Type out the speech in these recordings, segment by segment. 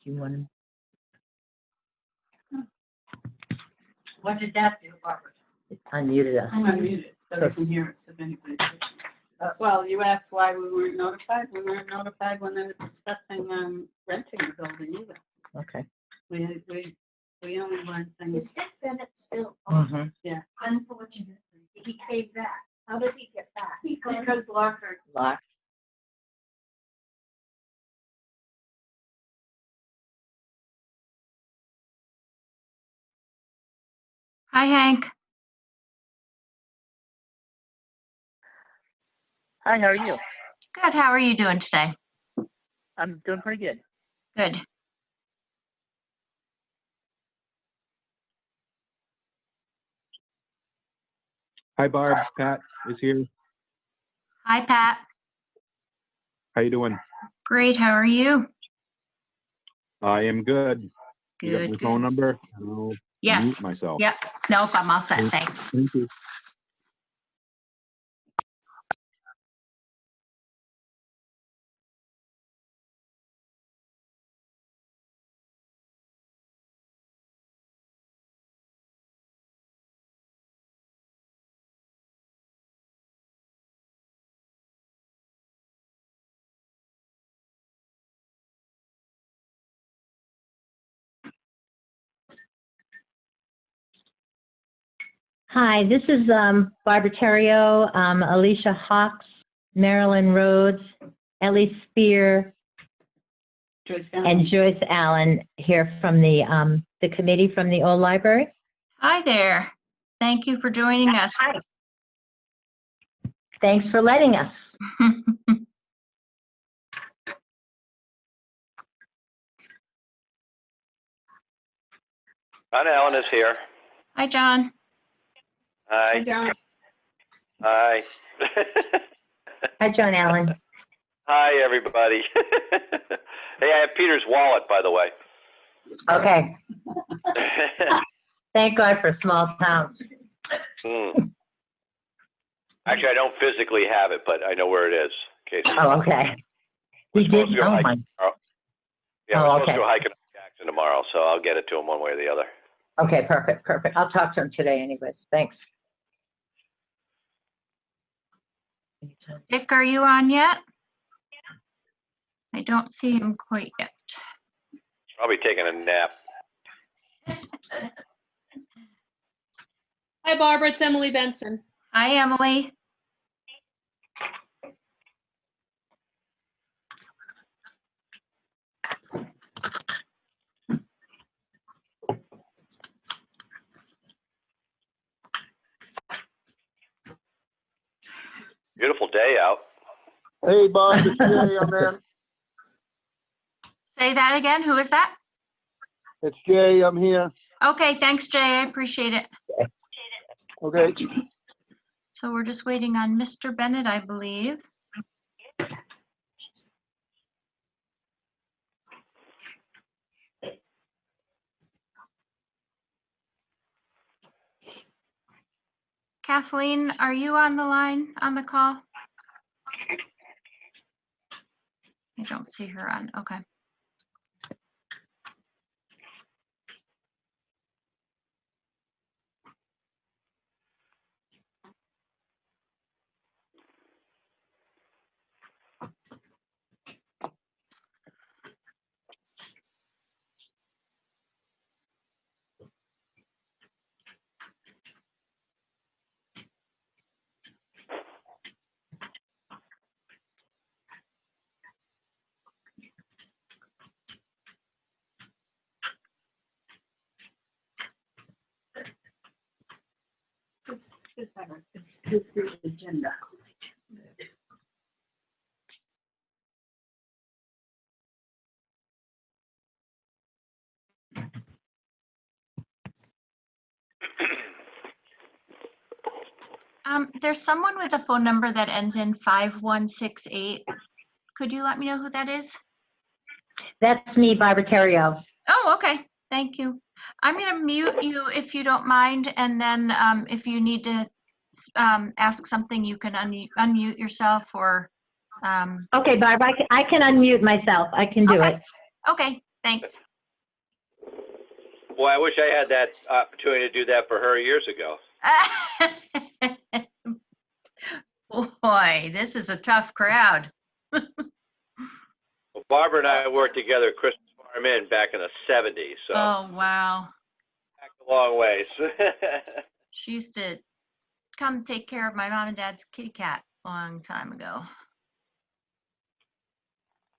Do you want What did that do, Barbara? to unmute us? I'm unmuted, so they can hear it, if anybody's listening. Well, you asked why we weren't notified. We weren't notified when they were discussing, renting the building either. Okay. We only learned things. Is Dick Bennett still on? Mm-hmm. Yeah. Unfortunately, he came back. How did he get back? Because Locker. Lock. Hi, Hank. Hi, how are you? Good. How are you doing today? I'm doing pretty good. Good. Hi, Barb. Pat is here. Hi, Pat. How you doing? Great. How are you? I am good. You got Good. my Good. phone number? I'll Yes. mute myself. Yep. Nope. I'm all set. Thanks. Thank you. Hi, this is Barbara Terrio, Alicia Hawks, Marilyn Rhodes, Ellie Spear, and Joyce Allen here from the committee from the old library. Hi there. Thank you for joining us. Hi. Thanks for letting us. John Allen is here. Hi, John. Hi. Hi. Hi, Joan Allen. Hi, everybody. Hey, I have Peter's wallet, by the way. Okay. Thank God for small towns. Actually, I don't physically have it, but I know where it is. In case Oh, okay. We're He supposed did. to go Oh, hiking my. tomorrow. Yeah, we're Oh, supposed okay. to go hiking in Jackson tomorrow, so I'll get it to him one way or the other. Okay, perfect, perfect. I'll talk to him today anyways. Thanks. Dick, are you on yet? I don't see him quite yet. Probably taking a nap. Hi, Barbara. It's Emily Benson. Hi, Emily. Beautiful day out. Hey, Bob. It's Jay. I'm in. Say that again. Who is that? It's Jay. I'm here. Okay. Thanks, Jay. I appreciate it. Okay. So we're just waiting on Mr. Bennett, I believe. Kathleen, are you on the line, on the call? I don't see her on. Okay. It's the agenda. There's someone with a phone number that ends in 5168. Could you let me know who that is? That's me, Barbara Terrio. Oh, okay. Thank you. I'm going to mute you if you don't mind. And then if you need to ask something, you can unmute yourself or. Okay, Barb, I can unmute myself. I can do Okay. it. Okay. Thanks. Boy, I wish I had that opportunity to do that for her years ago. Boy, this is a tough crowd. Well, Barbara and I worked together at Christmas Farm Inn back in the 70s, so Oh, wow. back a long ways. She used to come take care of my mom and dad's kitty cat a long time ago.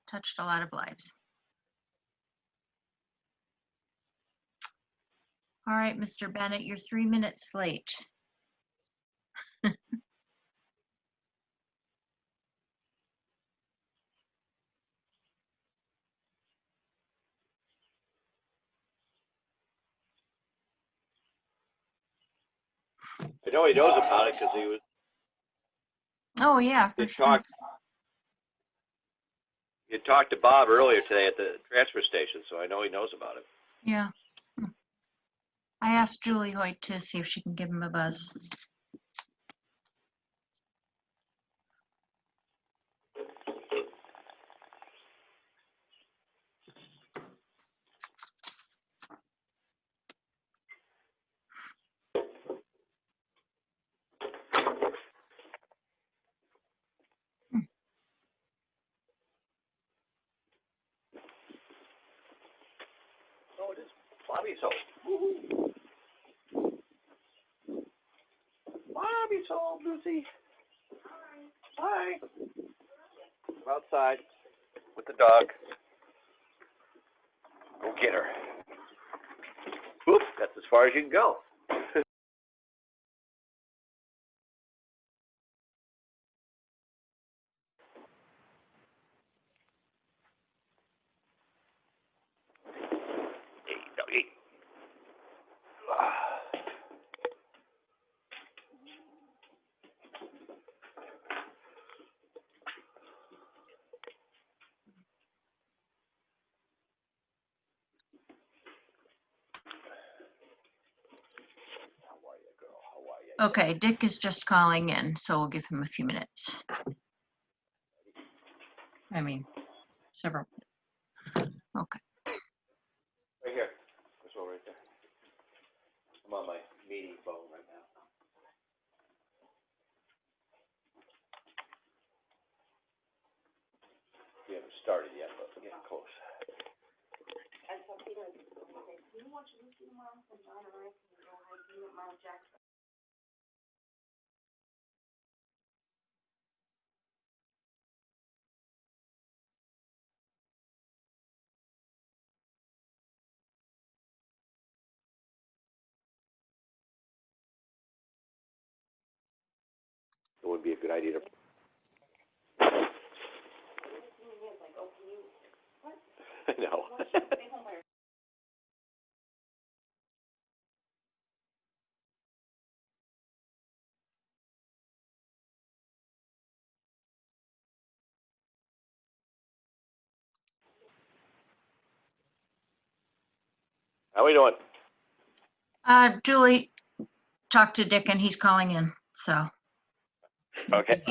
Touched a lot of lives. All right, Mr. Bennett, you're 3 minutes late. I know he knows about it because he Oh, yeah, for sure. You talked to Bob earlier today at the transfer station, so I know he knows about it. Yeah. I asked Julie Hoyt to see if she can give him a buzz. Oh, it is Bobby's home. Bobby's home, Lucy. Hi. I'm outside with the dog. Go get her. Whoop, that's as far as you can go. Hey, doggy. Okay, Dick is just calling in, so we'll give him a few minutes. I mean, several. Okay. Right here. This one right there. I'm on my meeting phone right now. We haven't started yet, but we're getting close. It would be a good idea to. I know. How we doing? Julie talked to Dick and he's calling in, so Okay.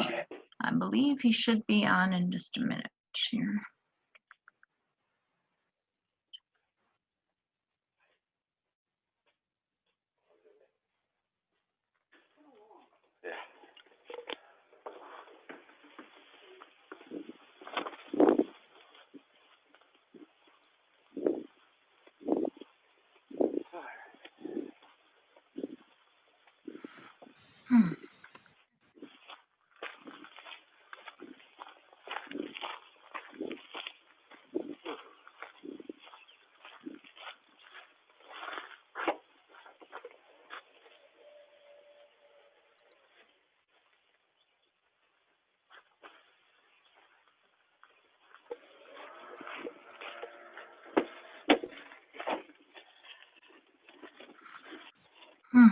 I believe he should be on in just a minute here. Yeah. Hmm. Hmm.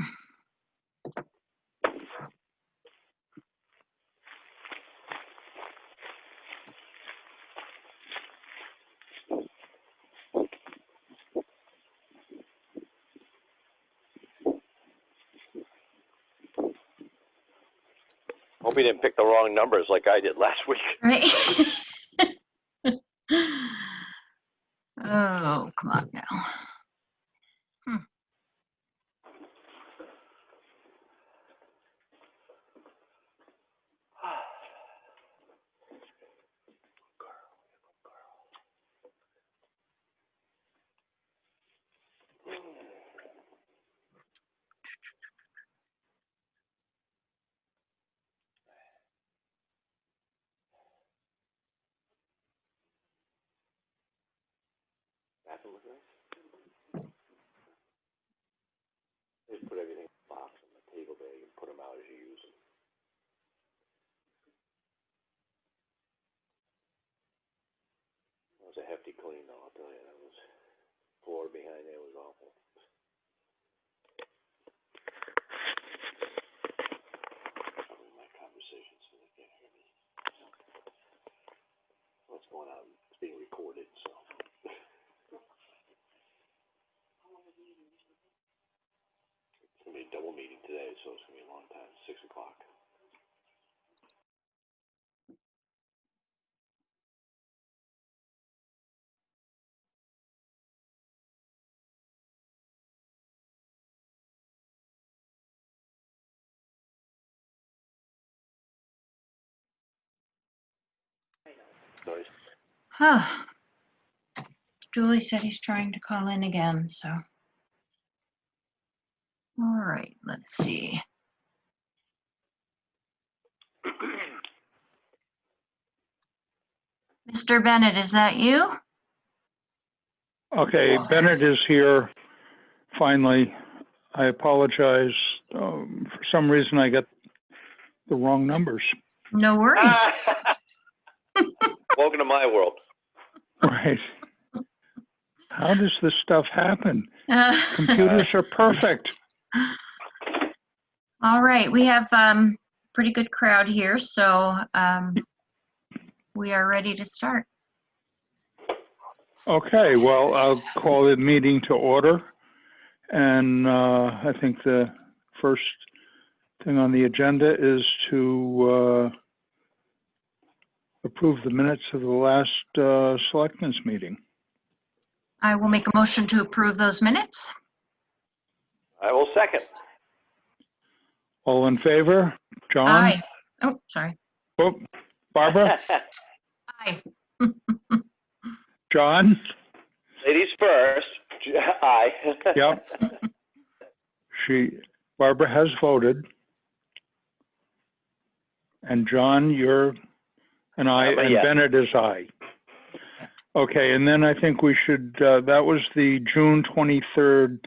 Hope he didn't pick the wrong numbers like I did last week. Right. Oh, come on now. Bathroom was nice. Just put everything in a box on the table bag and put them out as you use them. It was a hefty clean though, I'll tell you. That was, floor behind there was awful. My conversation so they can't hear me. What's going on? It's being recorded, so. It's gonna be a double meeting today, so it's gonna be a long time, 6 o'clock. Sorry. Huh. Julie said he's trying to call in again, so. All right, let's see. Mr. Bennett, is that you? Okay, Bennett is here, finally. I apologize. For some reason, I got the wrong numbers. No worries. Welcome to my world. Right. How does this stuff happen? Computers are perfect. All right, we have pretty good crowd here, so we are ready to start. Okay, well, I'll call the meeting to order. And I think the first thing on the agenda is to approve the minutes of the last selectmen's meeting. I will make a motion to approve those minutes. I will second. All in favor? John? Aye. Oh, sorry. Oh, Barbara? Aye. John? Ladies first. Aye. Yep. Barbara has voted. And John, you're an aye, I'm a and yes. Bennett is aye. Okay, and then I think we should, that was the June 23rd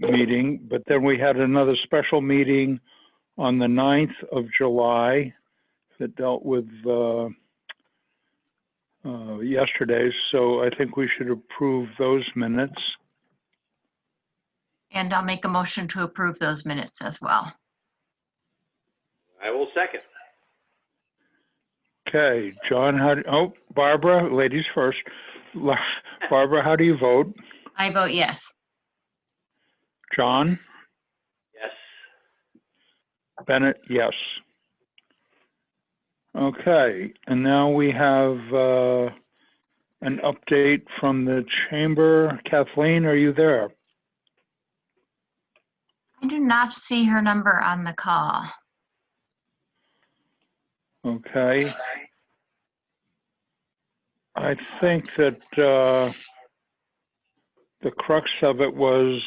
meeting, but then we had another special meeting on the 9th of July that dealt with yesterday's, so I think we should approve those minutes. And I'll make a motion to approve those minutes as well. I will second. Okay, John, Barbara, ladies first. Barbara, how do you vote? I vote yes. John? Yes. Bennett, yes. Okay, and now we have an update from the chamber. Kathleen, are you there? I do not see her number on the call. Okay. I think that the crux of it was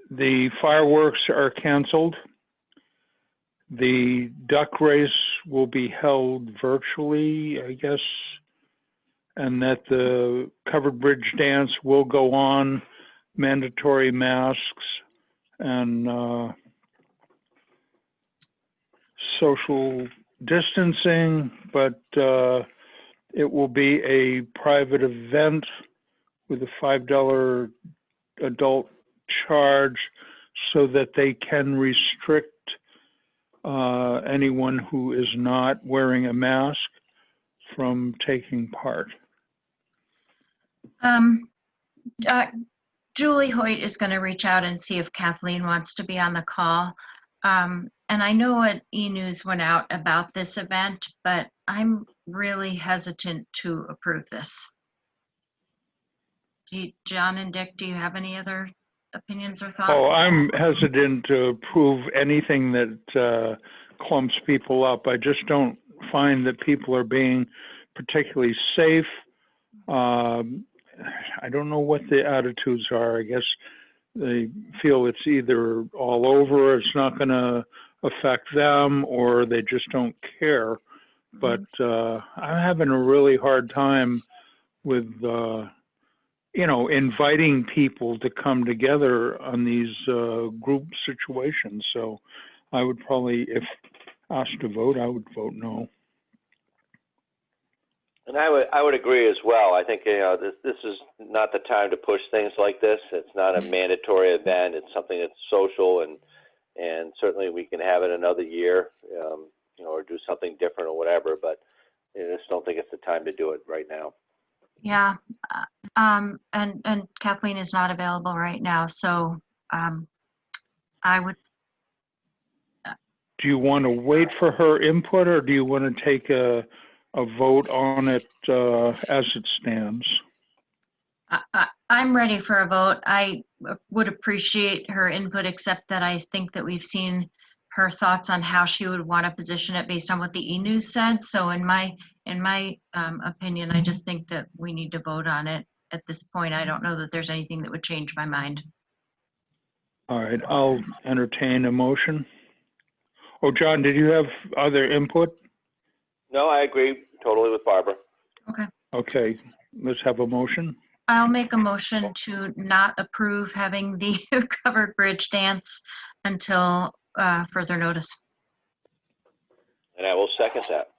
the fireworks are canceled. The duck race will be held virtually, I guess, and that the covered bridge dance will go on, mandatory masks and social distancing, but it will be a private event with a $5 adult charge so that they can restrict anyone who is not wearing a mask from taking part. Julie Hoyt is going to reach out and see if Kathleen wants to be on the call. And I know an e-news went out about this event, but I'm really hesitant to approve this. John and Dick, do you have any other opinions or thoughts? Oh, I'm hesitant to approve anything that clumps people up. I just don't find that people are being particularly safe. I don't know what the attitudes are. I guess they feel it's either all over, it's not going to affect them, or they just don't care. But I'm having a really hard time with, inviting people to come together on these group situations. So I would probably, if asked to vote, I would vote no. And I would agree as well. I think, this is not the time to push things like this. It's not a mandatory event. It's something that's social, and certainly we can have it another year, or do something different or whatever, but I just don't think it's the time to do it right now. Yeah, and Kathleen is not available right now, so I would. Do you want to wait for her input, or do you want to take a vote on it as it stands? I'm ready for a vote. I would appreciate her input, except that I think that we've seen her thoughts on how she would want to position it based on what the e-news said. So in my opinion, I just think that we need to vote on it at this point. I don't know that there's anything that would change my mind. All right, I'll entertain a motion. Oh, John, did you have other input? No, I agree totally with Barbara. Okay, let's have a motion. I'll make a motion to not approve having the covered bridge dance until further notice. And I will second that.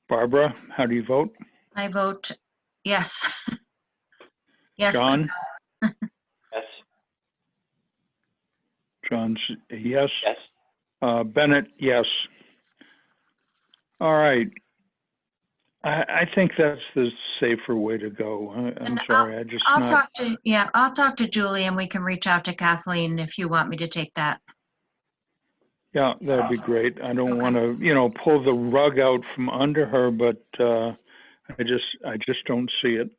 Barbara, how do you vote? I vote yes. Yes. John? Yes. John's a yes. Yes. Bennett, yes. All right. I think that's the safer way to go. I'm And sorry, I'll talk to Julie, and we can reach out to Kathleen if you want me to take that. Yeah, that'd be great. I don't Okay. want to, pull the rug out from under her, but I just don't see it.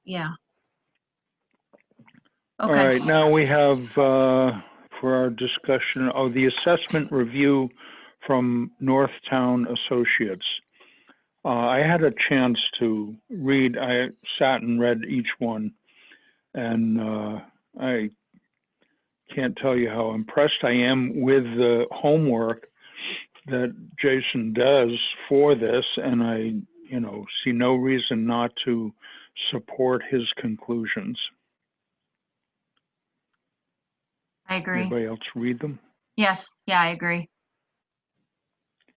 Yeah. All Okay. right, now we have for our discussion the assessment review from Northtown Associates. I had a chance to read. I sat and read each one, and I can't tell you how impressed I am with the homework that Jason does for this, and I, see no reason not to support his conclusions. I agree. Anybody else read them? Yes. Yeah, I agree.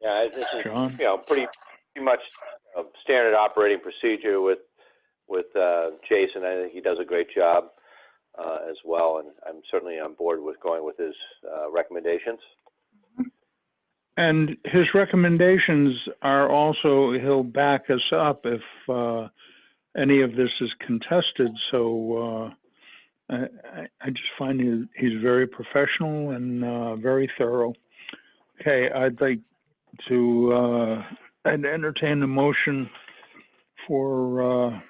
Yeah, this is, John? pretty much standard operating procedure with Jason. I think he does a great job as well, and I'm certainly on board with going with his recommendations. And his recommendations are also, he'll back us up if any of this is contested. So I just find he's very professional and very thorough. Okay, I'd like to I'd entertain a motion for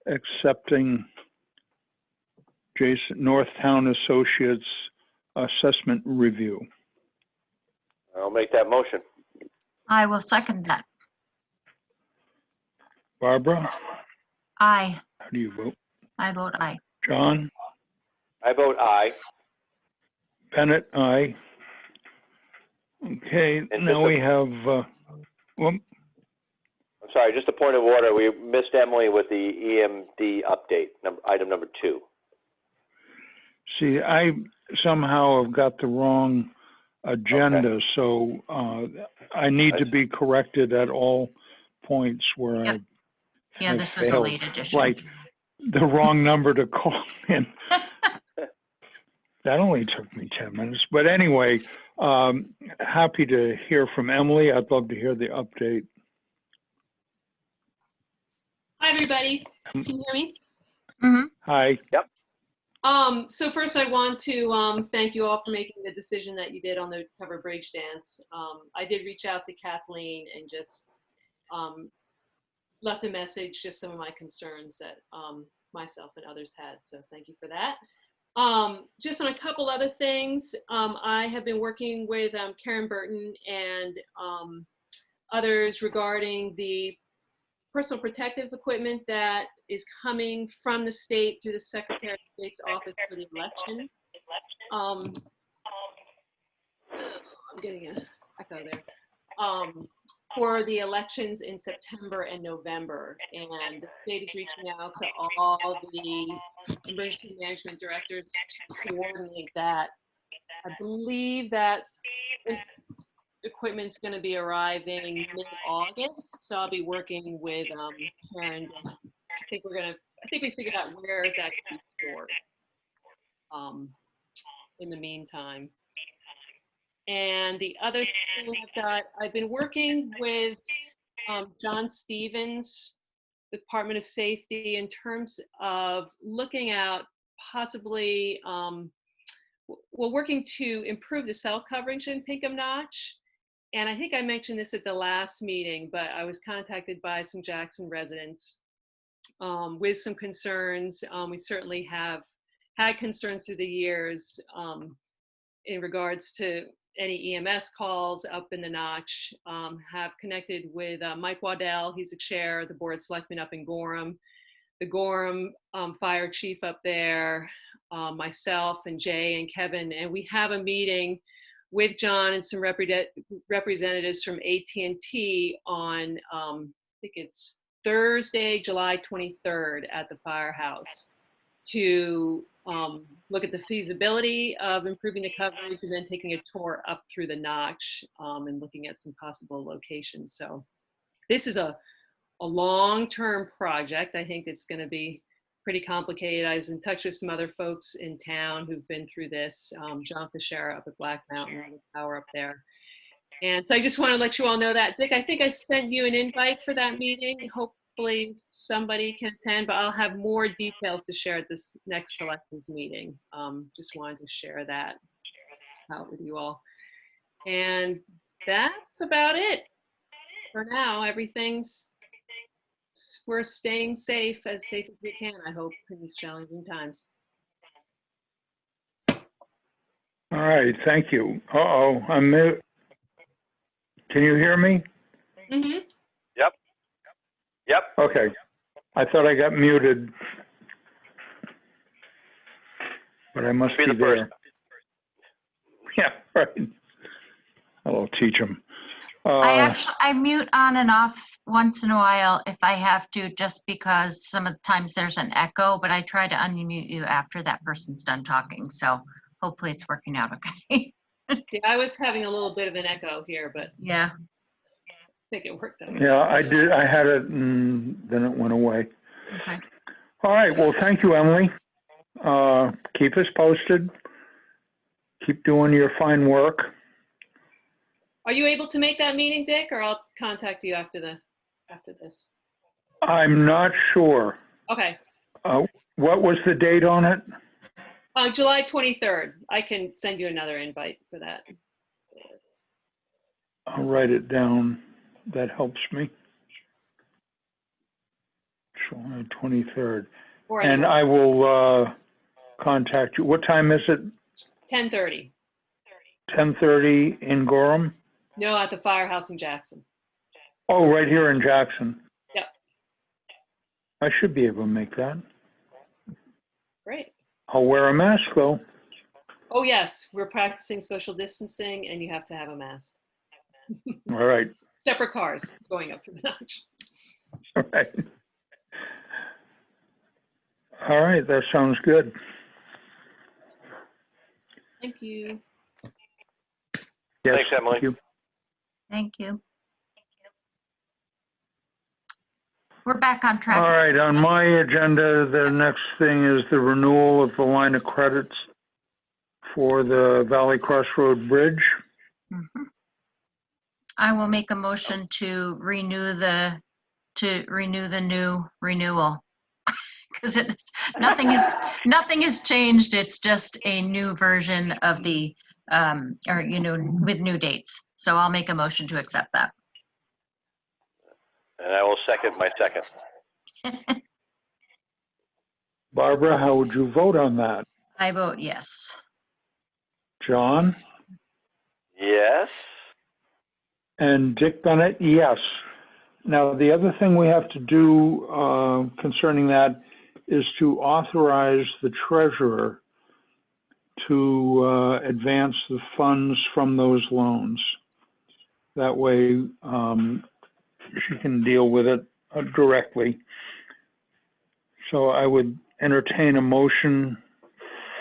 accepting Jason Northtown Associates assessment review. I'll make that motion. I will second that. Barbara, Aye. how do you vote? I vote aye. John? I vote aye. Bennett, aye. Okay, And now just we have, well, I'm sorry, just a point of order. We missed Emily with the EMD update, item number 2. see, I somehow have got the wrong agenda, so I need to be corrected at all points where Yep. Yeah, I this was a failed. late addition. Like the wrong number to call in. That only took me 10 minutes. But anyway, happy to hear from Emily. I'd love to hear the update. Hi, everybody. Can you hear me? Mm-hmm. Hi. So first I want to thank you all for making the decision that you did on the cover bridge dance. I did reach out to Kathleen and just left a message, just some of my concerns that myself and others had. So thank you for that. Just on a couple other things, I have been working with Karen Burton and others regarding the personal protective equipment that is coming from the state through the Secretary of State's office for the election. I'm getting an echo there. For the elections in September and November. And the state is reaching out to all the emergency management directors to coordinate that. I believe that equipment's going to be arriving mid-August, so I'll be working with Karen. I think we figured out where that can be stored in the meantime. And the other thing I've been working with John Stevens, Department of Safety, in terms of looking at possibly, working to improve the cell coverage in Pinkham Notch. And I think I mentioned this at the last meeting, but I was contacted by some Jackson residents with some concerns. We certainly have had concerns through the years in regards to any EMS calls up in the Notch. Have connected with Mike Waddell. He's the chair of the Board of Selectmen up in Gorham. The Gorham fire chief up there, myself and Jay and Kevin, and we have a meeting with John and some representatives from AT&T on, I think it's Thursday, July 23rd at the firehouse to look at the feasibility of improving the coverage and then taking a tour up through the Notch and looking at some possible locations. So this is a long-term project. I think it's going to be pretty complicated. I was in touch with some other folks in town who've been through this. John Fischera up at Black Mountain, the tower up there. And so I just want to let you all know that. Dick, I think I sent you an invite for that meeting. Hopefully somebody can attend, but I'll have more details to share at this next selectmen's meeting. Just wanted to share that out with you all. And that's about it for now. We're staying safe as we can, I hope, in these challenging times. All right, thank you. Uh-oh, I'm mute. Can you hear me? Mm-hmm. Yep. Okay. I thought I got muted. But I must be the there. first. Yeah, right. I'll teach them. I mute on and off once in a while if I have to, just because some of the times there's an echo, but I try to unmute you after that person's done talking. So hopefully it's working out okay. Yeah, I was having a little bit of an echo here, but Yeah. I think it worked out. Yeah, I did. I had it and then it went away. Okay. All right. Well, thank you, Emily. Keep us posted. Keep doing your fine work. Are you able to make that meeting, Dick, or I'll contact you after this? I'm not sure. Okay. What was the date on it? July 23rd. I can send you another invite for that. I'll write it down. That helps me. July 23rd. Or And I will contact you. What time is it? 10:30. 10:30 in Gorham? No, at the firehouse in Jackson. Oh, right here in Jackson. Yep. I should be able to make that. Great. I'll wear a mask, though. Oh, yes. We're practicing social distancing, and you have to have a mask. All right. Separate cars going up to the Notch. All right. All right, that sounds good. Thank you. Yes, Thanks, Emily. thank you. Thank you. We're back on track. All right, on my agenda, the next thing is the renewal of the line of credits for the Valley Crossroad Bridge. Mhm. I will make a motion to renew the new renewal because nothing has changed. It's just a new version of the, with new dates. So I'll make a motion to accept that. And I will second my second. Barbara, how would you vote on that? I vote yes. John? Yes? And Dick Bennett, yes. Now, the other thing we have to do concerning that is to authorize the treasurer to advance the funds from those loans. That way, she can deal with it directly. So I would entertain a motion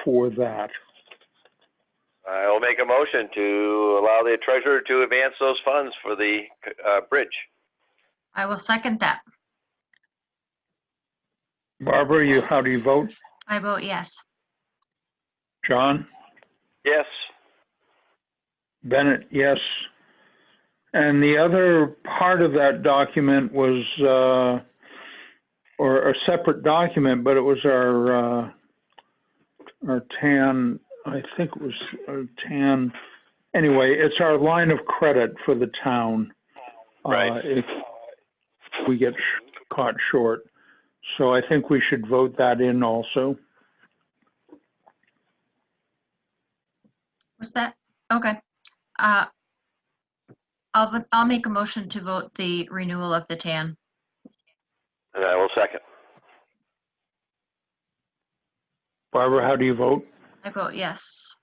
for that. I will make a motion to allow the treasurer to advance those funds for the bridge. I will second that. Barbara, how do you vote? I vote yes. John? Yes. Bennett, yes. And the other part of that document was, or a separate document, but it was our TAN, I think it was our TAN. Anyway, it's our line of credit for the town. Right. If we get caught short. So I think we should vote that in also. Was that? Okay. I'll make a motion to vote the renewal of the TAN. And I will second. Barbara, how do you vote? I vote yes.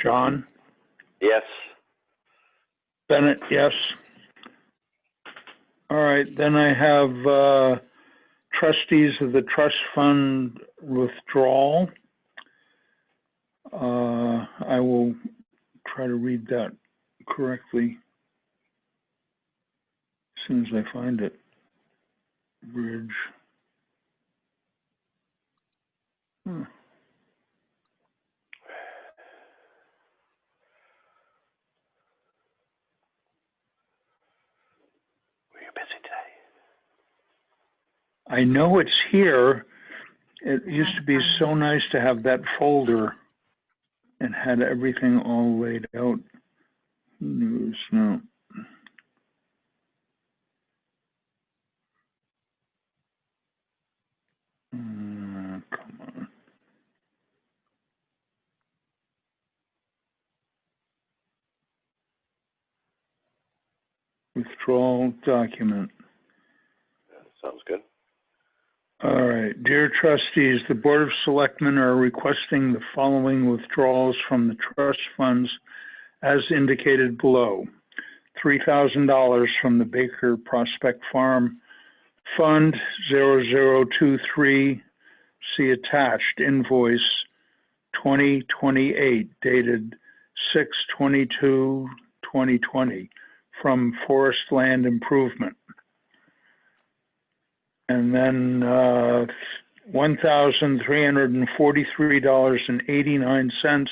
John? Yes. Bennett, yes. All right, then I have trustees of the trust fund withdrawal. I will try to read that correctly as soon as I find it. Bridge. Were you busy today? I know it's here. It used to be so nice to have that folder and had everything all laid out. News, no. Come on. Withdrawal document. Sounds good. All right, dear trustees, the Board of Selectmen are requesting the following withdrawals from the trust funds as indicated below. $3,000 from the Baker Prospect Farm Fund 0023, see attached invoice 2028 dated 6/22/2020 from Forest Land Improvement. And then $1,343.89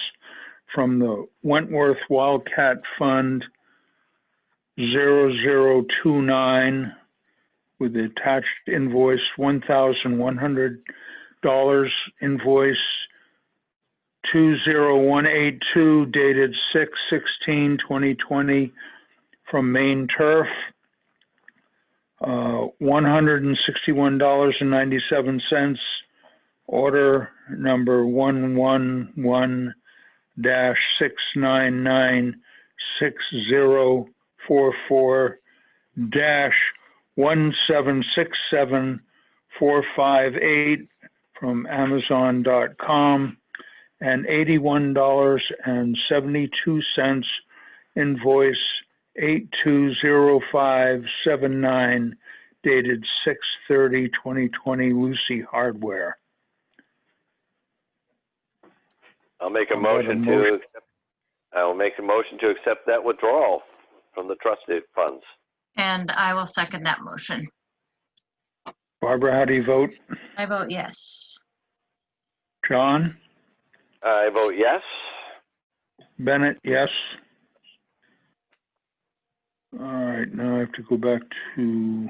from the Wentworth Wildcat Fund 0029 with the attached invoice $1,100, invoice 20182 dated 6/16/2020 from Maine Turf. $161.97, order number 111-6044-1767458 from Amazon.com, and $81.72, invoice 820579 dated 6/30/2020, Lucy Hardware. I'll make a motion to accept. I will make a motion to accept that withdrawal from the trustee funds. And I will second that motion. Barbara, how do you vote? I vote yes. John? I vote yes. Bennett, yes. All right, now I have to go back to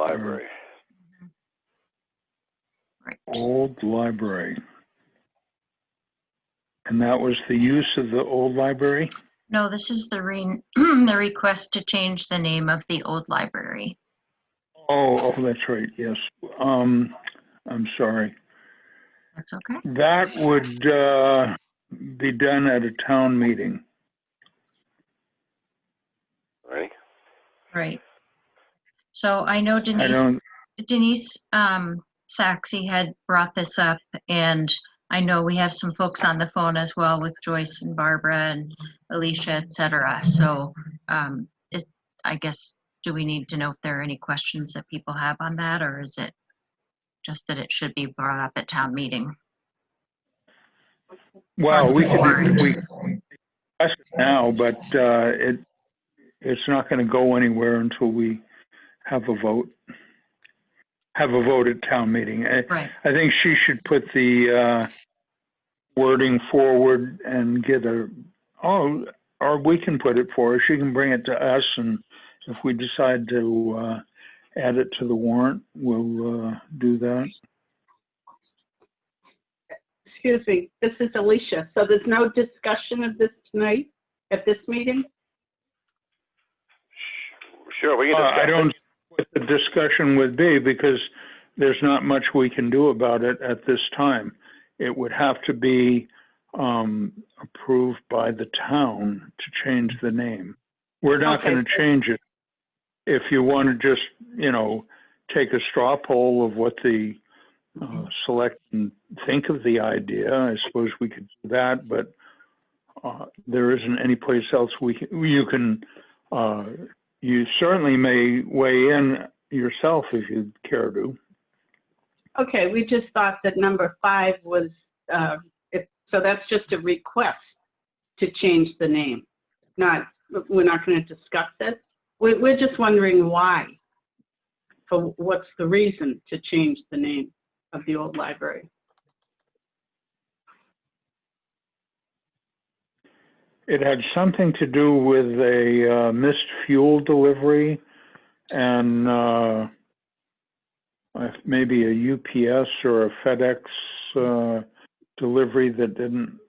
library. Right. Old library. And that was the use of the old library? No, this is the request to change the name of the old library. Oh, that's right, yes. I'm sorry. That's okay. That would be done at a town meeting. Right? Right. So I know Denise Saxey had brought this up, and I know we have some folks on the phone as well with Joyce and Barbara and Alicia, et cetera. So I guess, do we need to know if there are any questions that people have on that, or is it just that it should be brought up at town meeting? Well, we Warrant. ask it now, but it's not going to go anywhere until we have a vote. Have a vote at town meeting. Right. I think she should put the wording forward and get or we can put it for her. She can bring it to us, and if we decide to add it to the warrant, we'll do that. Excuse me, this is Alicia. So there's no discussion of this tonight at this meeting? Sure, we can discuss I don't it. know what the discussion would be, because there's not much we can do about it at this time. It would have to be approved by the town to change the name. We're not Okay. going to change it. If you want to just, take a straw poll of what the selectmen think of the idea, I suppose we could do that, but there isn't any place else you certainly may weigh in yourself if you'd care to. Okay, we just thought that number 5 was, so that's just a request to change the name. We're not going to discuss it. We're just wondering why. So what's the reason to change the name of the old library? It had something to do with a missed fuel delivery and maybe a UPS or a FedEx delivery that didn't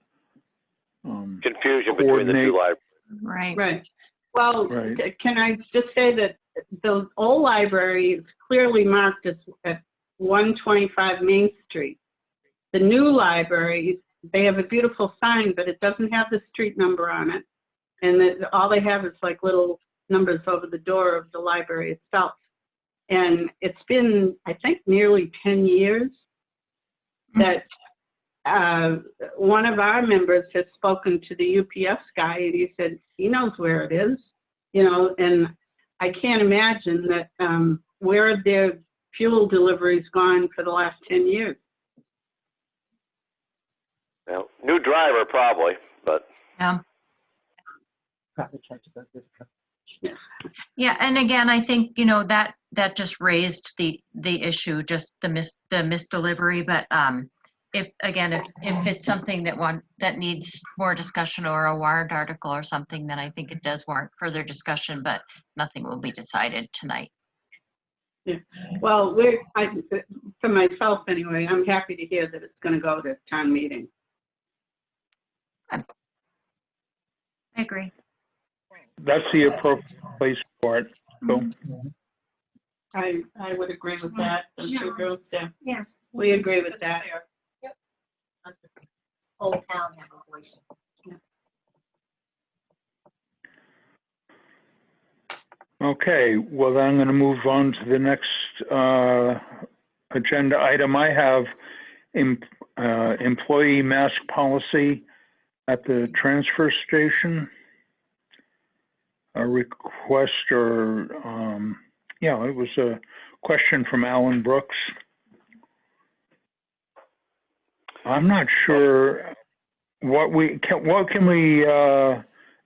Confusion between the two libraries. Right. Right. Well, Right. Can I just say that the old library is clearly marked as at 125 Main Street. The new library, they have a beautiful sign, but it doesn't have the street number on it. And all they have is like little numbers over the door of the library itself. And it's been, I think, nearly 10 years that one of our members has spoken to the UPS guy, and he said he knows where it is, and I can't imagine that where have their fuel deliveries gone for the last 10 years. Well, new driver probably, but Yeah. Yeah, and again, I think, that just raised the issue, just the missed delivery, but if it's something that needs more discussion or a warrant article or something, then I think it does warrant further discussion, but nothing will be decided tonight. Yeah. Well, for myself anyway, I'm happy to hear that it's going to go to town meeting. I agree. That's the appropriate place for it. So, I would agree with that. Don't you agree with that? Yeah. We agree with that. Whole town has a voice. okay, well, then I'm going to move on to the next agenda item. I have employee mask policy at the transfer station. A request it was a question from Alan Brooks. I'm not sure what can we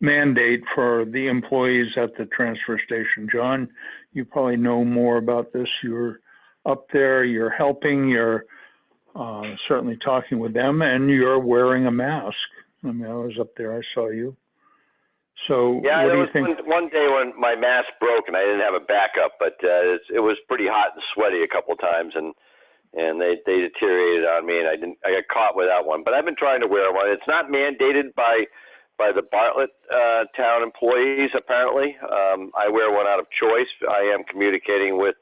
mandate for the employees at the transfer station. John, you probably know more about this. You're up there, you're helping, you're certainly talking with them, and you're wearing a mask. I mean, I was up there, I saw you. Yeah, So what there do you was think? one day when my mask broke and I didn't have a backup, but it was pretty hot and sweaty a couple times, and they deteriorated on me, and I got caught without one. But I've been trying to wear one. It's not mandated by the Bartlett town employees, apparently. I wear one out of choice. I am communicating with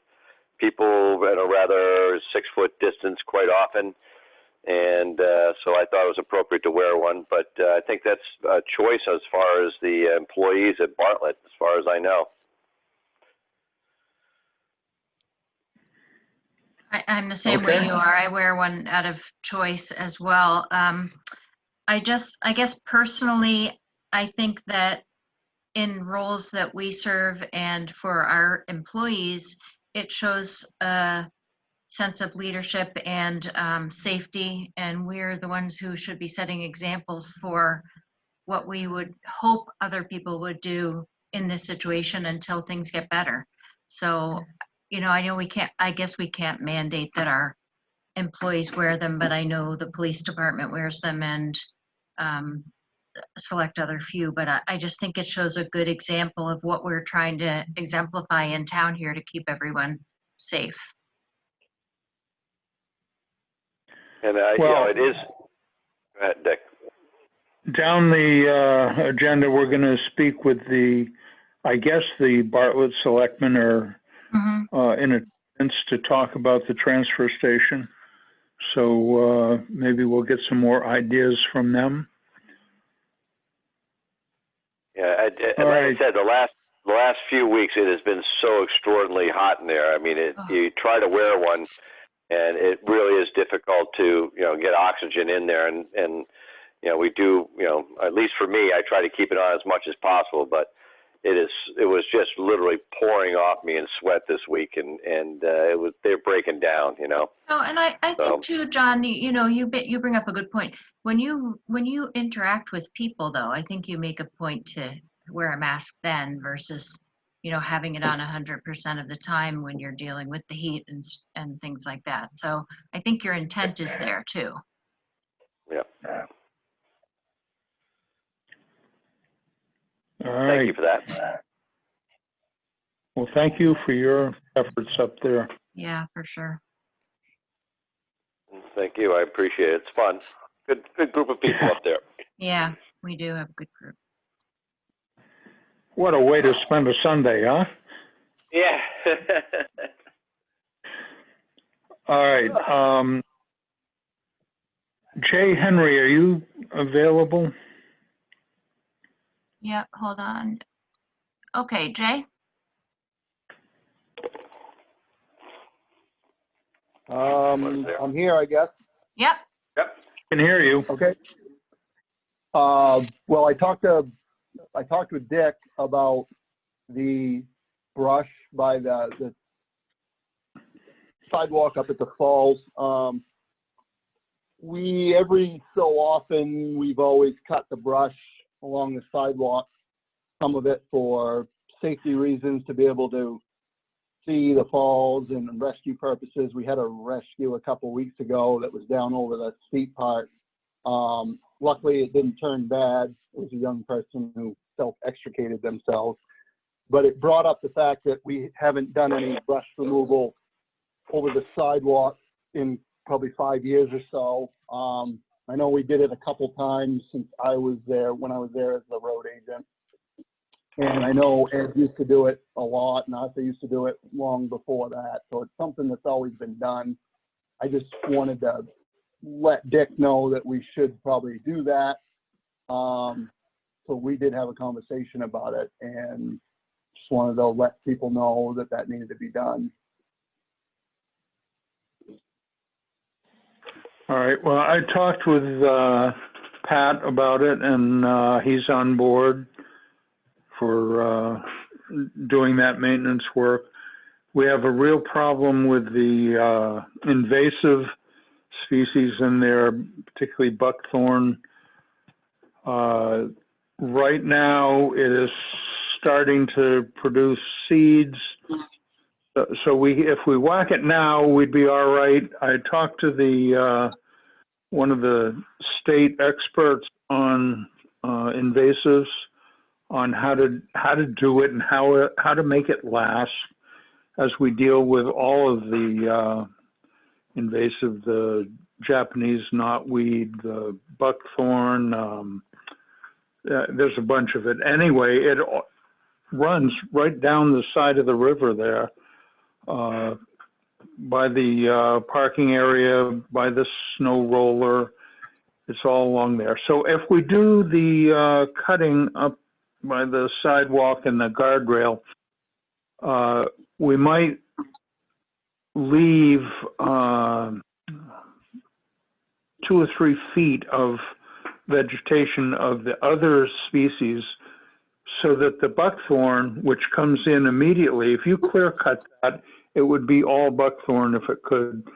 people at a rather 6-foot distance quite often, and so I thought it was appropriate to wear one. But I think that's a choice as far as the employees at Bartlett, as far as I know. I'm the same way Okay. you are. I wear one out of choice as well. I guess personally, I think that in roles that we serve and for our employees, it shows a sense of leadership and safety, and we're the ones who should be setting examples for what we would hope other people would do in this situation until things get better. So, I know I guess we can't mandate that our employees wear them, but I know the police department wears them and select other few, but I just think it shows a good example of what we're trying to exemplify in town here to keep everyone safe. And Well, it is. Go ahead, Dick. Down the agenda, we're going to speak with the Bartlett selectmen are in attendance to talk about the transfer station. So maybe we'll get some more ideas from them. Yeah, I said, the last few weeks it has been so extraordinarily hot in there. I mean, you try to wear one, and it really is difficult to get oxygen in there. And we do, at least for me, I try to keep it on as much as possible. But it was just literally pouring off me in sweat this week, and they're breaking down. Oh, and I think too, John, you bring up a good point. When you interact with people, though, I think you make a point to wear a mask then versus having it on 100% of the time when you're dealing with the heat and things like that. So I think your intent is there too. Yeah. All right. Thank you for that. Well, thank you for your efforts up there. Yeah, for sure. Thank you. I appreciate it. It's fun. Good group of people up there. Yeah, we do have a good group. What a way to spend a Sunday, huh? Yeah. All right. Jay Henry, are you available? Yeah, hold on. Okay, Jay? I'm here, I guess. Yep. Can hear you. Okay. Well, I talked with Dick about the brush by the sidewalk up at the falls. Every so often, we've always cut the brush along the sidewalk, some of it for safety reasons to be able to see the falls and rescue purposes. We had a rescue a couple weeks ago that was down over the steep part. Luckily, it didn't turn bad. It was a young person who self-extricated themselves. But it brought up the fact that we haven't done any brush removal over the sidewalk in probably 5 years or so. I know we did it a couple times since I was there, when I was there as the road agent. And I know Ed used to do it a lot, and Arthur used to do it long before that. So it's something that's always been done. I just wanted to let Dick know that we should probably do that. So we did have a conversation about it, and just wanted to let people know that that needed to be done. All right. Well, I talked with Pat about it, and he's on board for doing that maintenance work. We have a real problem with the invasive species in there, particularly buckthorn. Right now, it is starting to produce seeds. So if we whack it now, we'd be all right. I talked to the one of the state experts on invasives on how to do it and how to make it last as we deal with all of the invasive, the Japanese knotweed, the buckthorn. There's a bunch of it. Anyway, it runs right down the side of the river there, by the parking area, by the snow roller. It's all along there. So if we do the cutting up by the sidewalk and the guardrail, we might leave 2 or 3 feet of vegetation of the other species, so that the buckthorn, which comes in immediately, if you clear cut that, it would be all buckthorn if it could.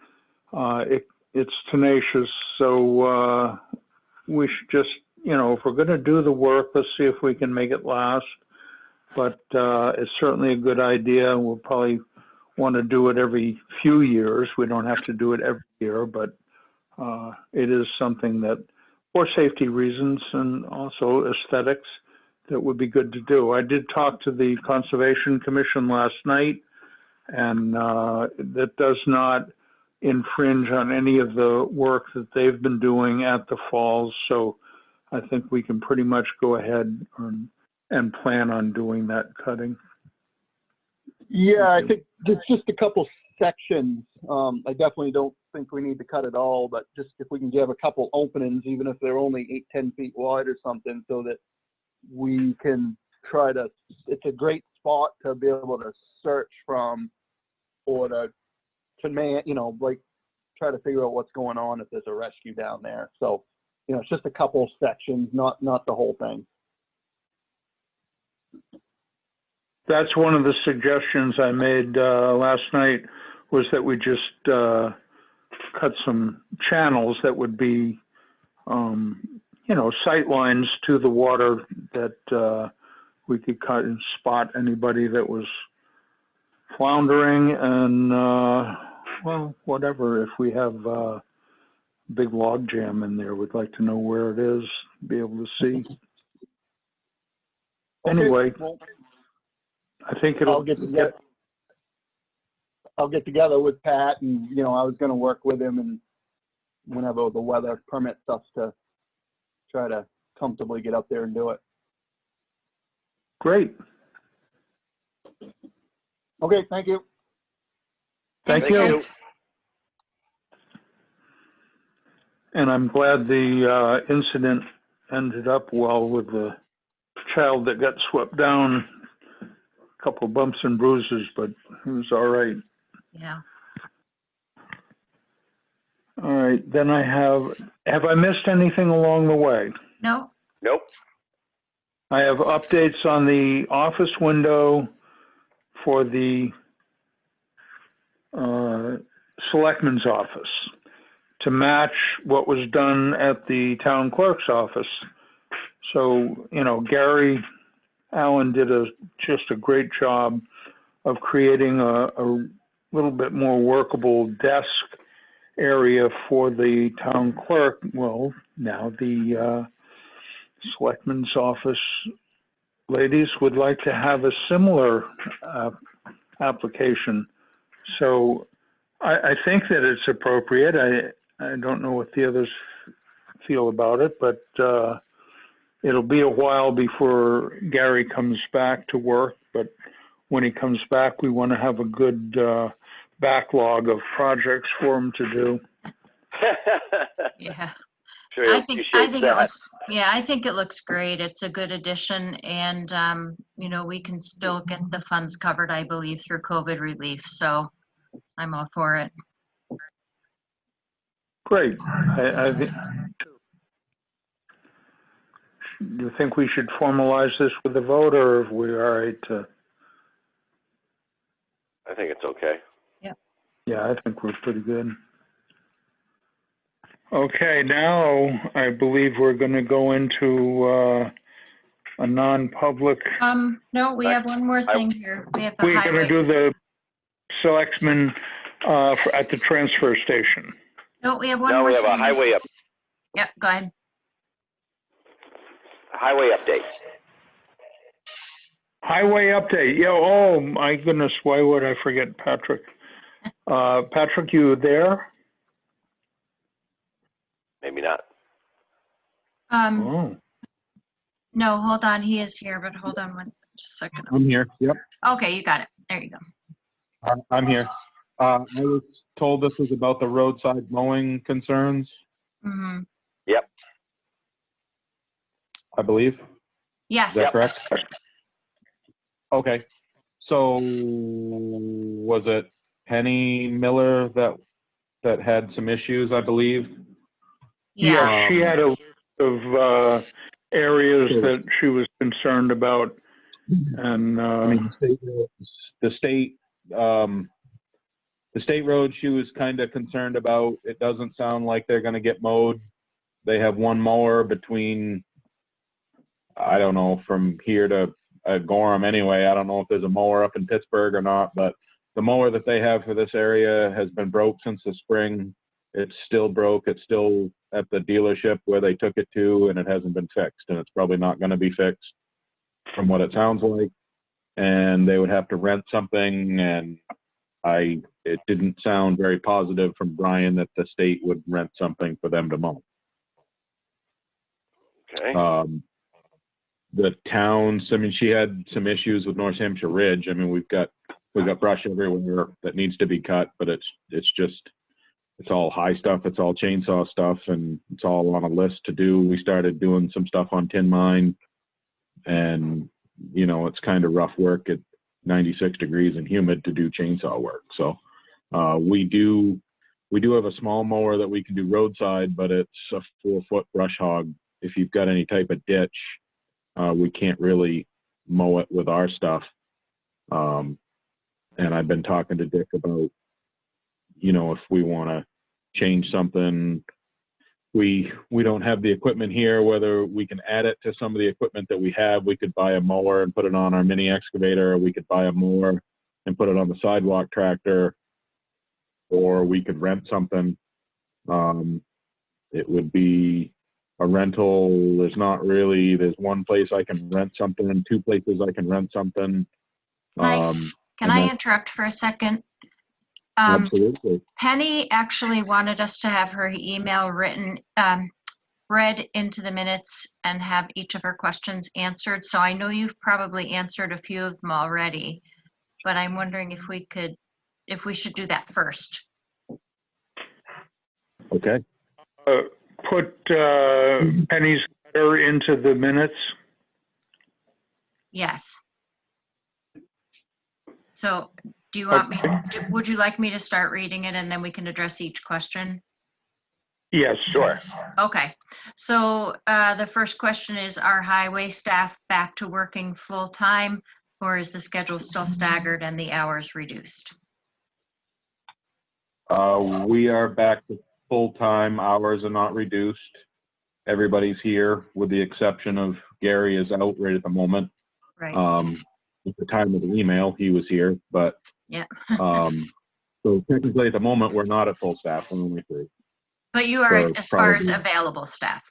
It's tenacious, so we should just, if we're going to do the work, let's see if we can make it last. But it's certainly a good idea. We'll probably want to do it every few years. We don't have to do it every year, but it is something that, for safety reasons and also aesthetics, that would be good to do. I did talk to the Conservation Commission last night, and that does not infringe on any of the work that they've been doing at the falls. So I think we can pretty much go ahead and plan on doing that cutting. Yeah, I think there's just a couple sections. I definitely don't think we need to cut it all, but just if we can give a couple openings, even if they're only 8-10 feet wide or something, so that we can try to, it's a great spot to be able to search from, or to man, like try to figure out what's going on if there's a rescue down there. So, it's just a couple sections, not the whole thing. That's one of the suggestions I made last night, was that we just cut some channels that would be, sight lines to the water that we could cut and spot anybody that was floundering, and, whatever. If we have a big log jam in there, we'd like to know where it is, be able to see. Anyway, well, I think I'll get together with Pat, and I was going to work with him, and whenever the weather permits us, to try to comfortably get up there and do it. Great. Okay, thank you. Thank you. And I'm glad the incident ended up well with the child that got swept down. A couple of bumps and bruises, but he was all right. Yeah. All right, then have I missed anything along the way? No. Nope. I have updates on the office window for the selectman's office to match what was done at the town clerk's office. So, Gary Allen did just a great job of creating a little bit more workable desk area for the town clerk. Well, now the selectman's office ladies would like to have a similar application. So I think that it's appropriate. I don't know what the others feel about it, but it'll be a while before Gary comes back to work. But when he comes back, we want to have a good backlog of projects for him to do. Yeah. Sure, I think it looks great. It's a good addition, and we can still get the funds covered, I believe, through COVID relief. So I'm all for it. Great. Do you think we should formalize this with a vote, or are we all right to? I think it's okay. Yeah, I think we're pretty good. Okay, now I believe we're going to go into a non-public. No, we have one more thing here. We have the We're going to highway. do the selectmen at the transfer station. No, we have one No, more we have thing. a highway Yep, go ahead. highway update. Highway update. Yeah, oh my goodness, why would I forget Patrick? Patrick, you there? Maybe not. Oh. No, hold on, he is here, but hold on just a second. I'm here. Yep, Okay, you got it. There you go. I'm here. I was told this was about the roadside mowing concerns, Hmm. Yep. I believe. Yes. Is that correct? Okay. So was it Penny Miller that had some issues, I believe? Yeah. She had a list of areas that she was concerned about, and I mean, the state road she was kind of concerned about. It doesn't sound like they're going to get mowed. They have one mower between, I don't know, from here to Gorham anyway. I don't know if there's a mower up in Pittsburgh or not, but the mower that they have for this area has been broke since the spring. It's still broke. It's still at the dealership where they took it to, and it hasn't been fixed, and it's probably not going to be fixed from what it sounds like. And they would have to rent something, and it didn't sound very positive from Brian that the state would rent something for them to mow. Okay. The towns, I mean, she had some issues with North Hampshire Ridge. I mean, we've got brush everywhere that needs to be cut, but it's all high stuff. It's all chainsaw stuff, and it's all on a list to do. We started doing some stuff on Tin Mine, and you know, it's kind of rough work at 96 degrees and humid to do chainsaw work. So we do have a small mower that we can do roadside, but it's a 4-foot brush hog. If you've got any type of ditch, we can't really mow it with our stuff. And I've been talking to Dick about, you know, if we want to change something, we don't have the equipment here, whether we can add it to some of the equipment that we have. We could buy a mower and put it on our mini excavator, or we could buy a mower and put it on the sidewalk tractor, or we could rent something. It would be a rental. There's one place I can rent something and 2 places I can rent something. Can I interrupt for a second? Absolutely. Penny actually wanted us to have her email written, read into the minutes and have each of her questions answered. So I know you've probably answered a few of them already, but I'm wondering if we should do that first. Okay. put Penny's letter into the minutes. Yes. So do you want me, would you like me to start reading it and then we can address each question? Yes. Sure. Okay, so the first question is, are highway staff back to working full-time, or is the schedule still staggered and the hours reduced? We are back to full-time. Hours are not reduced. Everybody's here with the exception of Gary is out right at the moment. Right. At the time of the email, he was here, but Yeah. so technically at the moment, we're not at full staff. We're only 3. But you are, So as far as probably- available staff.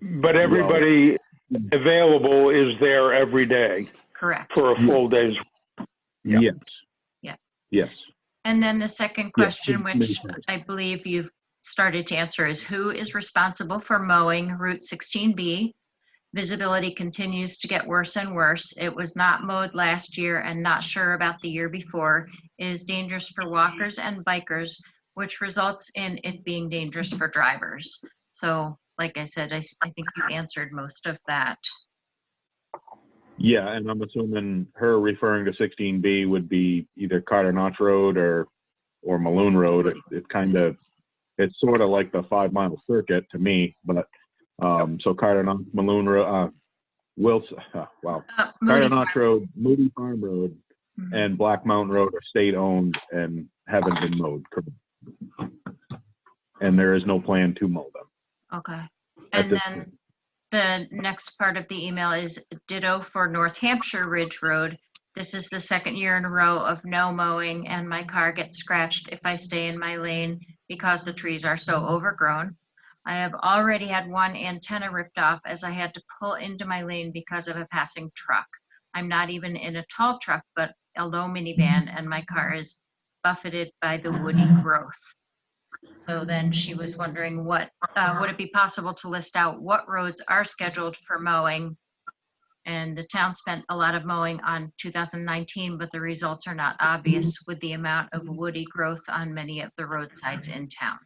But everybody available is there every day Correct. for a full day's. Yeah. Yes. Yeah. Yes. And then the second Yes, question, it which makes sense. I believe you've started to answer, is who is responsible for mowing Route 16B? Visibility continues to get worse and worse. It was not mowed last year and not sure about the year before. It is dangerous for walkers and bikers, which results in it being dangerous for drivers. So, like I said, I think you answered most of that. Yeah, and I'm assuming her referring to 16B would be either Carter Notch Road or Maloon Road. It's sort of like the 5-mile circuit to me, but so Carter Notch, Maloon Road, Carter Moody Notch Road, Moody Farm Road, Mhm. and Black Mountain Road are state-owned and haven't been mowed. And there is no plan to mow them. Okay. At And this then point. the next part of the email is ditto for North Hampshire Ridge Road. This is the second year in a row of no mowing and my car gets scratched if I stay in my lane because the trees are so overgrown. I have already had one antenna ripped off as I had to pull into my lane because of a passing truck. I'm not even in a tall truck, but a low minivan, and my car is buffeted by the woody growth. So then she was wondering would it be possible to list out what roads are scheduled for mowing? And the town spent a lot of mowing on 2019, but the results are not obvious with the amount of woody growth on many of the roadsides in town.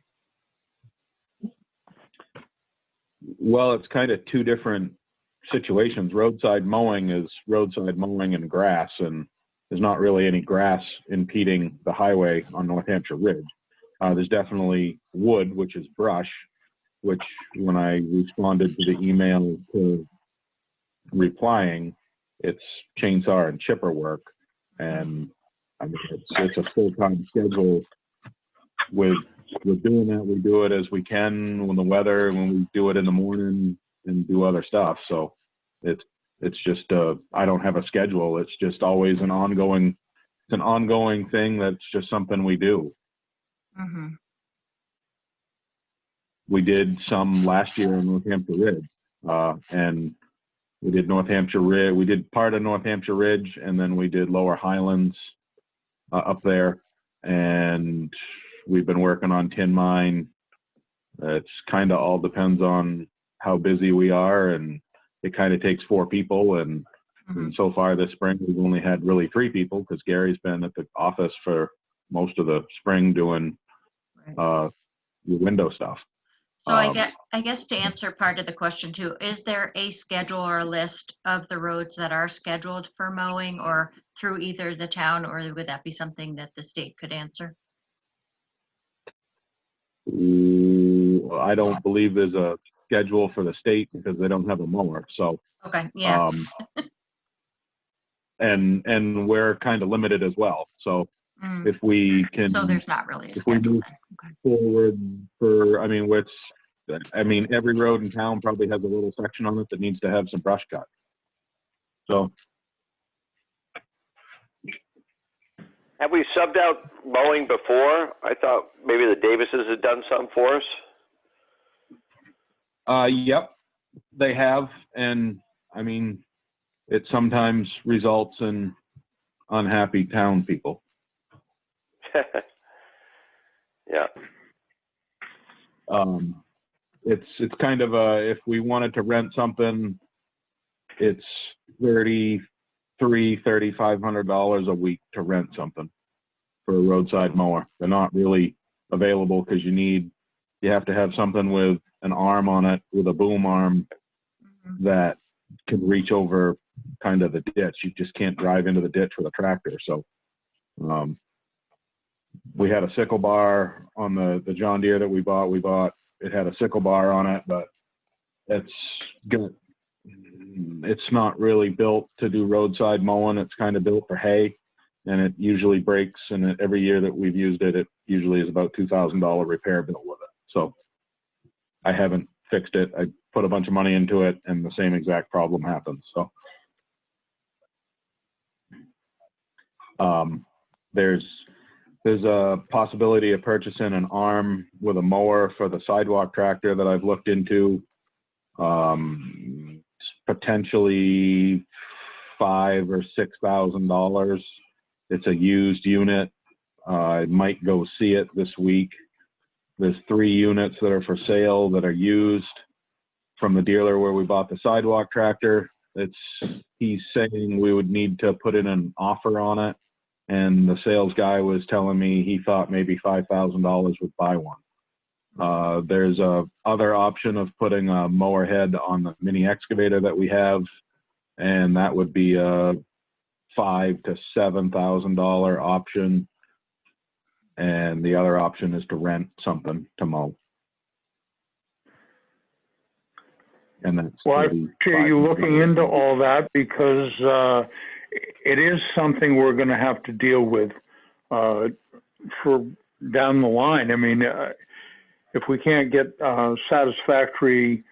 Well, it's kind of two different situations. Roadside mowing is roadside mowing and grass, and there's not really any grass impeding the highway on North Hampshire Ridge. There's definitely wood, which is brush, which when I responded to the email to replying, it's chainsaw and chipper work. And I mean, it's a full-time schedule. With doing that, we do it as we can when we do it in the morning and do other stuff. So it's just, I don't have a schedule. It's just always an ongoing thing. That's just something we do. Mm-hmm. We did some last year in North Hampshire Ridge, and we did North Hampshire Ridge. We did part of North Hampshire Ridge, and then we did Lower Highlands up there. And we've been working on Tin Mine. It's kind of all depends on how busy we are, and it kind of takes 4 people. And so far this spring, we've only had really 3 people because Gary's been at the office for most of the spring doing your window stuff. So I guess to answer part of the question too, is there a schedule or a list of the roads that are scheduled for mowing or through either the town, or would that be something that the state could answer? I don't believe there's a schedule for the state because they don't have a mower. So okay, yeah. And we're kind of limited as well. So if we can, so there's not really a if we schedule. move forward for, I mean, every road in town probably has a little section on it that needs to have some brush cut. So. Have we subbed out mowing before? I thought maybe the Davises had done some for us. Yep, they have. And I mean, it sometimes results in unhappy town people. Yeah. It's kind of if we wanted to rent something, it's $3,500 a week to rent something for a roadside mower. They're not really available because you have to have something with an arm on it, with a boom arm that can reach over kind of the ditch. You just can't drive into the ditch with a tractor. So we had a sickle bar on the John Deere that we bought. It had a sickle bar on it, but it's not really built to do roadside mowing. It's kind of built for hay, and it usually breaks. And every year that we've used it, it usually is about $2,000 repair bill with it. So I haven't fixed it. I put a bunch of money into it, and the same exact problem happens. So there's a possibility of purchasing an arm with a mower for the sidewalk tractor that I've looked into. Potentially $5,000 or $6,000. It's a used unit. I might go see it this week. There's 3 units that are for sale that are used from the dealer where we bought the sidewalk tractor. He's saying we would need to put in an offer on it. And the sales guy was telling me he thought maybe $5,000 would buy one. There's a other option of putting a mower head on the mini excavator that we have, and that would be a $5,000 to $7,000 option. And the other option is to rent something to mow. And that's well, I appreciate you looking into all that, because it is something we're going to have to deal with for down the line. I mean, if we can't get a satisfactory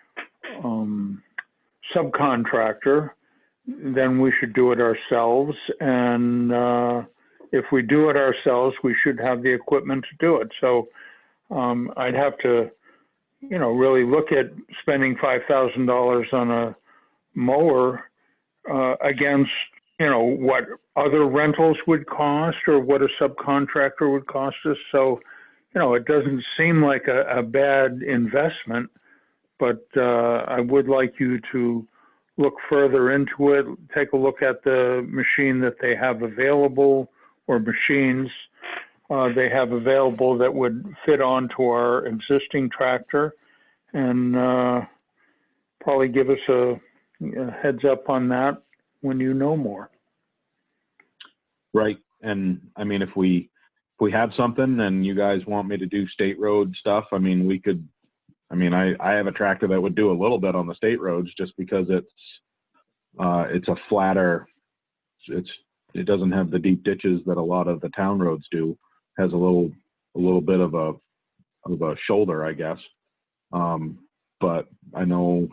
subcontractor, then we should do it ourselves. And if we do it ourselves, we should have the equipment to do it. So I'd have to really look at spending $5,000 on a mower against, what other rentals would cost or what a subcontractor would cost us. So, it doesn't seem like a bad investment, but I would like you to look further into it, take a look at the machine that they have available or machines they have available that would fit onto our existing tractor, and probably give us a heads up on that when you know more. Right. And I mean, if we have something and you guys want me to do state road stuff, I mean, we could, I have a tractor that would do a little bit on the state roads just because it's a flatter, it doesn't have the deep ditches that a lot of the town roads do. Has a little bit of a shoulder, I guess. But I know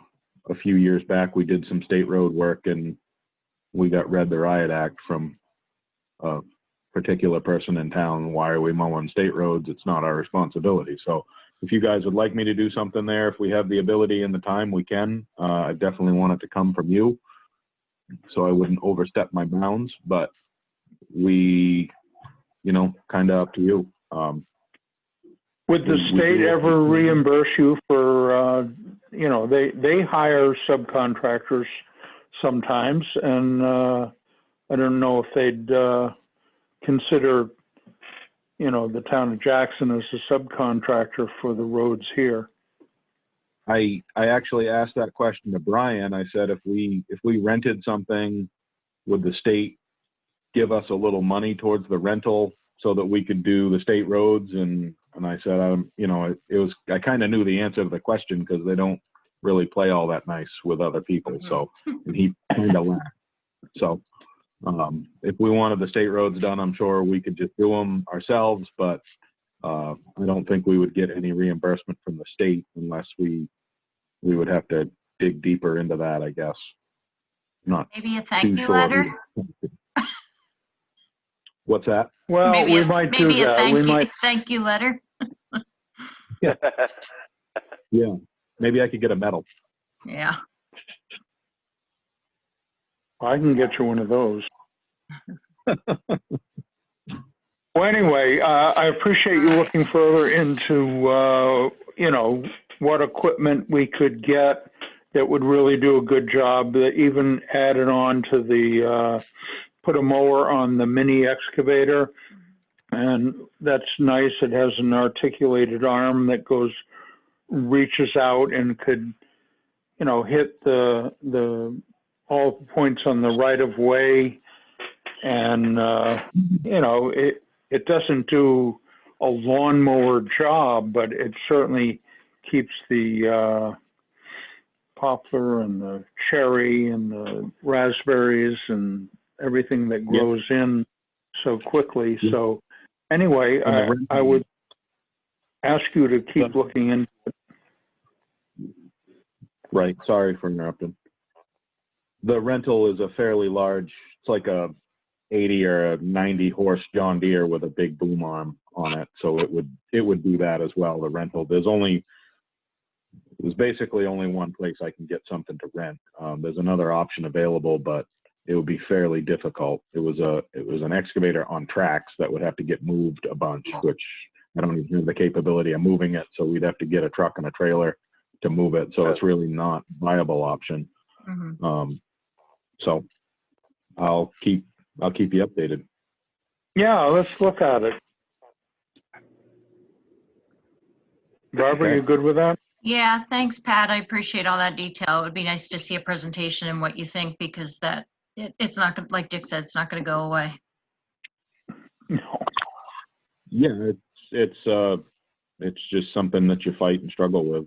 a few years back we did some state road work and we got read the riot act from a particular person in town. Why are we mowing state roads? It's not our responsibility. So if you guys would like me to do something there, if we have the ability and the time, we can. I definitely want it to come from you, so I wouldn't overstep my bounds, but we, kind of up to you. Would the state ever reimburse you for, they hire subcontractors sometimes, and I don't know if they'd consider, the town of Jackson as a subcontractor for the roads here. I actually asked that question to Brian. I said, if we rented something, would the state give us a little money towards the rental so that we could do the state roads? And I said, I kind of knew the answer to the question because they don't really play all that nice with other people. So, and he kind of laughed. So, if we wanted the state roads done, I'm sure we could just do them ourselves, but I don't think we would get any reimbursement from the state unless we would have to dig deeper into that, I guess. Not Maybe a thank you letter? What's that? Well, we might do that. Thank you letter. Yeah. Yeah. Maybe I could get a medal. Yeah. I can get you one of those. Well, anyway, I appreciate you looking further into, what equipment we could get that would really do a good job, even added on to the, put a mower on the mini excavator. And that's nice. It has an articulated arm that reaches out and could, hit the all points on the right of way. And, it doesn't do a lawnmower job, but it certainly keeps the poplar and the cherry and the raspberries and everything that grows in so quickly. So anyway, I would ask you to keep looking into it. Right. Sorry for interrupting. The rental is a fairly large, it's like a 80 or a 90 horse John Deere with a big boom arm on it. So it would do that as well. The rental, there's basically only one place I can get something to rent. There's another option available, but it would be fairly difficult. It was an excavator on tracks that would have to get moved a bunch, which I don't even have the capability of moving it. So we'd have to get a truck and a trailer to move it. So it's really not a viable option. Mm-hmm. So I'll keep you updated. Yeah, let's look at it. Barbara, Okay. you good with that? Yeah, thanks, Pat. I appreciate all that detail. It would be nice to see a presentation and what you think, because it's not going to, like Dick said, it's not going to go away. No. Yeah, it's just something that you fight and struggle with.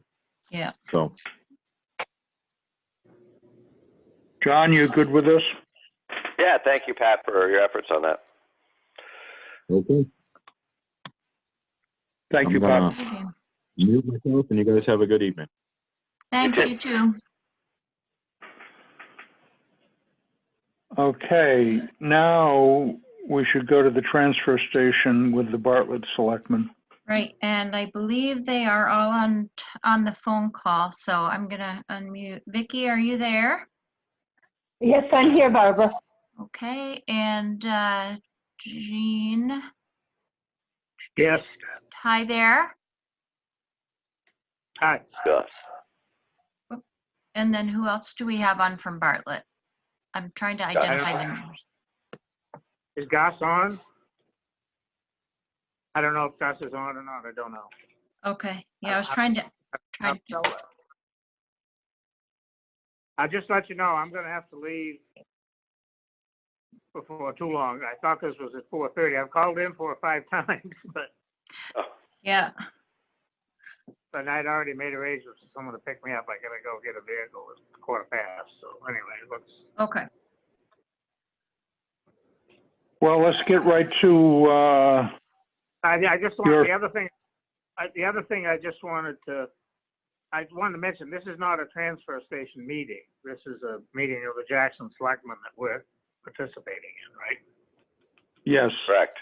Yeah. So, John, you good with this? Yeah, thank you, Pat, for your efforts on that. okay. Thank you, Pat. Okay. Mute myself, and you guys have a good evening. Thanks, you too. Okay, now we should go to the transfer station with the Bartlett selectmen. Right, and I believe they are all on the phone call, so I'm gonna unmute. Vicky, are you there? Yes, I'm here, Barbara. Okay, and Jean, Yes. hi there. Hi. Gus. And then who else do we have on from Bartlett? I'm trying to identify the numbers. Is Gus on? I don't know if Gus is on or not. I don't know. Okay, yeah, I was trying to. I'll just let you know, I'm gonna have to leave before too long. I thought this was at 4:30. I've called in 4 or 5 times, but Yeah, I'd already made arrangements for someone to pick me up. I gotta go get a vehicle at 4:15. So anyway, let's. okay. Well, let's get right to, I just want Your- the other thing. I wanted to mention, this is not a transfer station meeting. This is a meeting of the Jackson Selectmen that we're participating in, right? yes. Correct.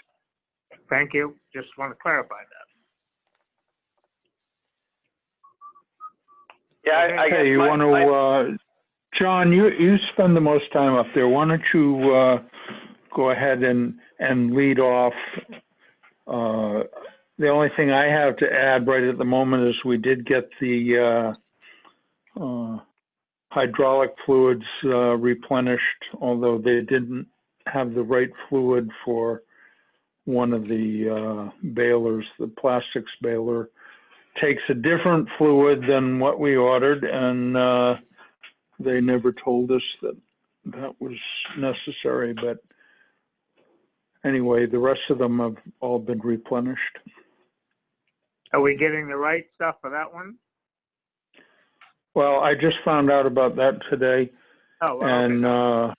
Thank you. Just want to clarify that. Yeah, I guess Hey, you want to, John, you spend the most time up there. Why don't you go ahead and lead off? The only thing I have to add right at the moment is we did get the hydraulic fluids replenished, although they didn't have the right fluid for one of the balers. The plastics baler takes a different fluid than what we ordered, and they never told us that that was necessary. But anyway, the rest of them have all been replenished. Are we getting the right stuff for that one? Well, I just found out about that today, Oh, well, and Never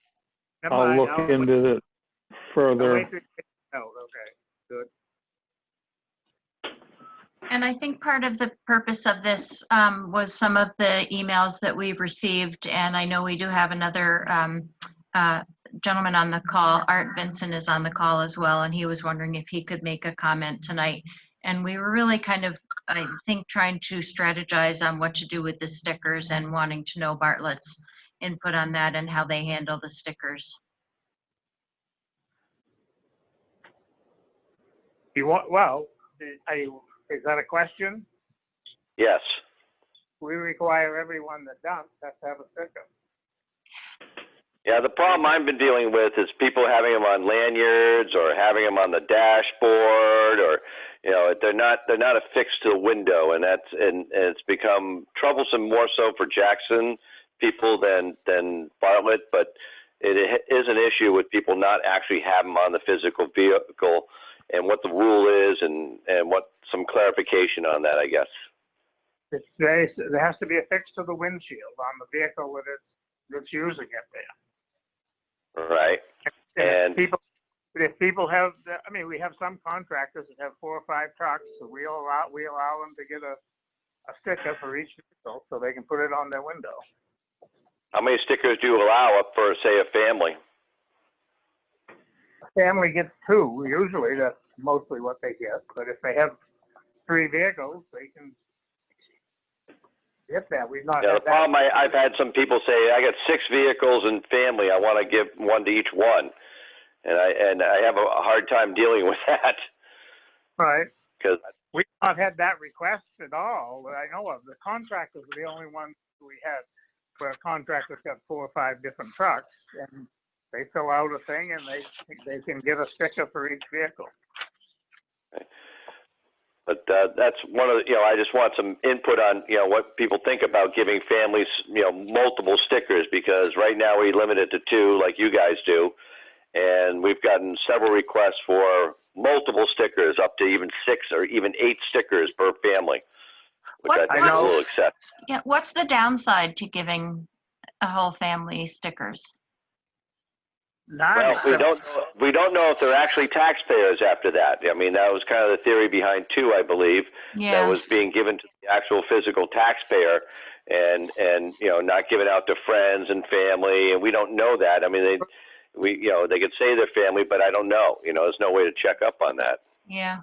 I'll mind. look into it I'll further. wait till- Oh, okay, good. And I think part of the purpose of this was some of the emails that we've received, and I know we do have another gentleman on the call. Art Vincent is on the call as well, and he was wondering if he could make a comment tonight. And we were really kind of, I think, trying to strategize on what to do with the stickers and wanting to know Bartlett's input on that and how they handle the stickers. Is that a question? Yes. We require everyone that dumps has to have a sticker. Yeah, the problem I've been dealing with is people having them on lanyards or having them on the dashboard, or they're not affixed to the window, and it's become troublesome more so for Jackson people than Bartlett, but it is an issue with people not actually having them on the physical vehicle, and what the rule is, and what some clarification on that, I guess. There has to be affixed to the windshield on the vehicle that's using it there. Right. And if people have, we have some contractors that have 4 or 5 trucks, so we allow them to get a sticker for each vehicle so they can put it on their window. how many stickers do you allow up for, say, a family? A family gets 2, usually. That's mostly what they get. But if they have 3 vehicles, they can get that. We've not Yeah, had the problem I've had some people say, I got 6 vehicles and family, I want to give one to each one, and I have a hard time dealing with that. Right. Because We've not had that request at all that I know of. The contractors are the only ones we had where contractors got 4 or 5 different trucks, and they fill out a thing and they can get a sticker for each vehicle. But that's one of the, I just want some input on, what people think about giving families, multiple stickers, because right now we limit it to 2 like you guys do. And we've gotten several requests for multiple stickers, up to even 6 or even 8 stickers per family, which I think is a little excessive. Yeah, what's the downside to giving a whole family stickers? Well, we don't know if they're actually taxpayers after that. I mean, that was kind of the theory behind 2, I believe, that was being given to the actual physical taxpayer, and not given out to friends and family, and we don't know that. I mean, they could say they're family, but I don't know. There's no way to check up on that. Yeah.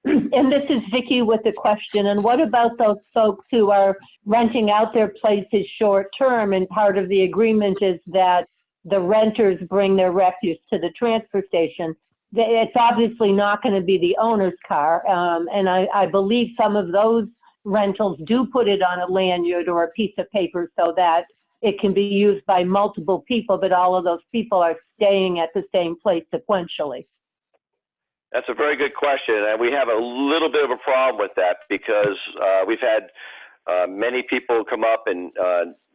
And this is Vicky with a question. And what about those folks who are renting out their places short term, and part of the agreement is that the renters bring their refuse to the transfer station? It's obviously not going to be the owner's car. And I believe some of those rentals do put it on a lanyard or a piece of paper so that it can be used by multiple people, but all of those people are staying at the same place sequentially. That's a very good question, and we have a little bit of a problem with that because we've had many people come up and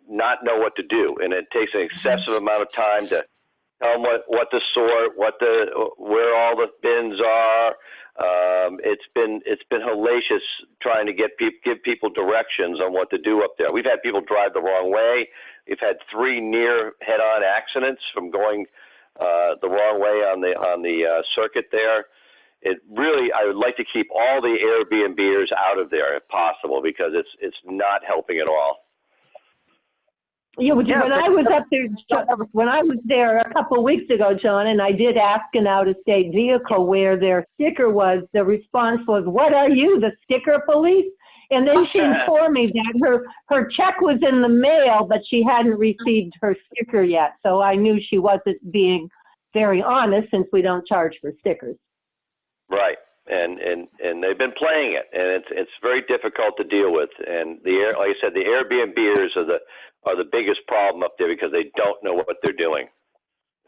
not know what to do, and it takes an excessive amount of time to tell them what to sort, where all the bins are. It's been hellacious trying to give people directions on what to do up there. We've had people drive the wrong way. We've had 3 near head-on accidents from going the wrong way on the circuit there. It really, I would like to keep all the Airbnbers out of there if possible, because it's not helping at all. Yeah, when I was up there, when I was there a couple of weeks ago, John, and I did ask an out-of-state vehicle where their sticker was, the response was, "What are you, the sticker police?" And then she informed me that her check was in the mail, but she hadn't received her sticker yet. So I knew she wasn't being very honest, since we don't charge for stickers. Right, and they've been playing it, and it's very difficult to deal with. And like I said, the Airbnbers are the biggest problem up there because they don't know what they're doing.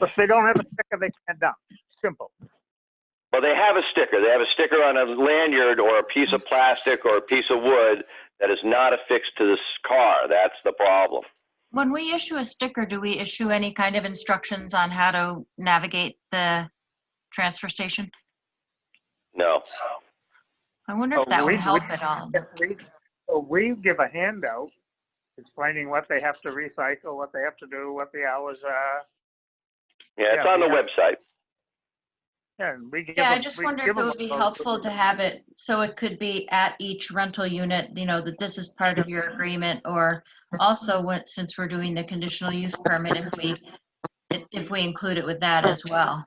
If they don't have a sticker, they can't dump. Simple. Well, they have a sticker. They have a sticker on a lanyard or a piece of plastic or a piece of wood that is not affixed to this car. That's the problem. When we issue a sticker, do we issue any kind of instructions on how to navigate the transfer station? No. I wonder if that would help at all. We give a handout explaining what they have to recycle, what they have to do, what the hours are. Yeah, it's on the website. Yeah, and we give Yeah, I them- just we wonder give if it them would be those- helpful to have it so it could be at each rental unit, that this is part of your agreement, or also since we're doing the conditional use permit, if we include it with that as well.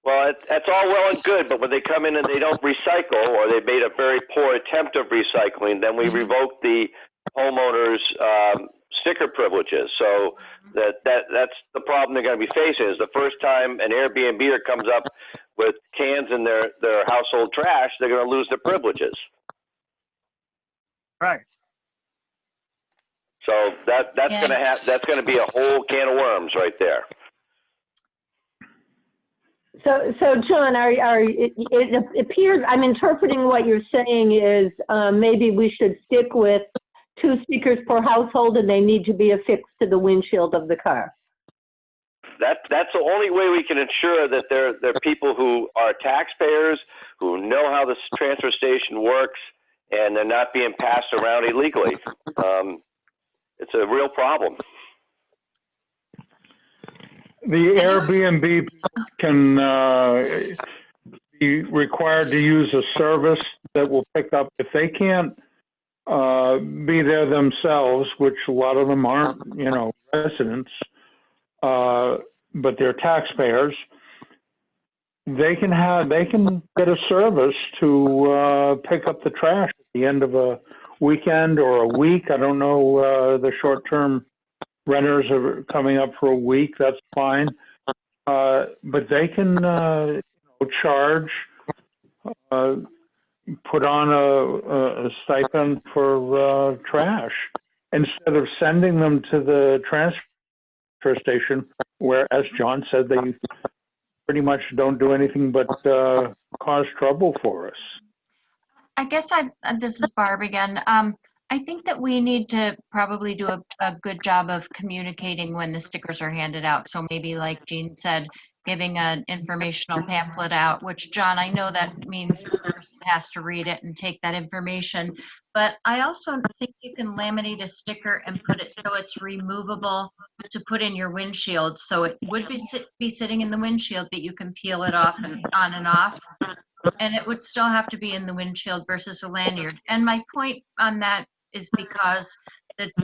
Well, that's all well and good, but when they come in and they don't recycle, or they made a very poor attempt of recycling, then we revoke the homeowner's sticker privileges. So that's the problem they're going to be facing, is the first time an Airbnb comes up with cans in their household trash, they're going to lose their privileges. Right. So that's going to be a whole can of worms right there. So John, it appears, I'm interpreting what you're saying is maybe we should stick with 2 stickers per household, and they need to be affixed to the windshield of the car. That's the only way we can ensure that they're people who are taxpayers, who know how this transfer station works, and they're not being passed around illegally. It's a real problem. The Airbnb can be required to use a service that will pick up, if they can't be there themselves, which a lot of them aren't, residents, but they're taxpayers. They can get a service to pick up the trash at the end of a weekend or a week. I don't know, the short-term renters are coming up for a week, that's fine. But they can charge, put on a stipend for trash instead of sending them to the transfer station, where, as John said, they pretty much don't do anything but cause trouble for us. I guess this is Barb again. I think that we need to probably do a good job of communicating when the stickers are handed out. So maybe, like Jean said, giving an informational pamphlet out, which, John, I know that means the person has to read it and take that information. But I also think you can laminate a sticker and put it so it's removable to put in your windshield. So it would be sitting in the windshield, but you can peel it off and on and off. And it would still have to be in the windshield versus a lanyard. And my point on that is because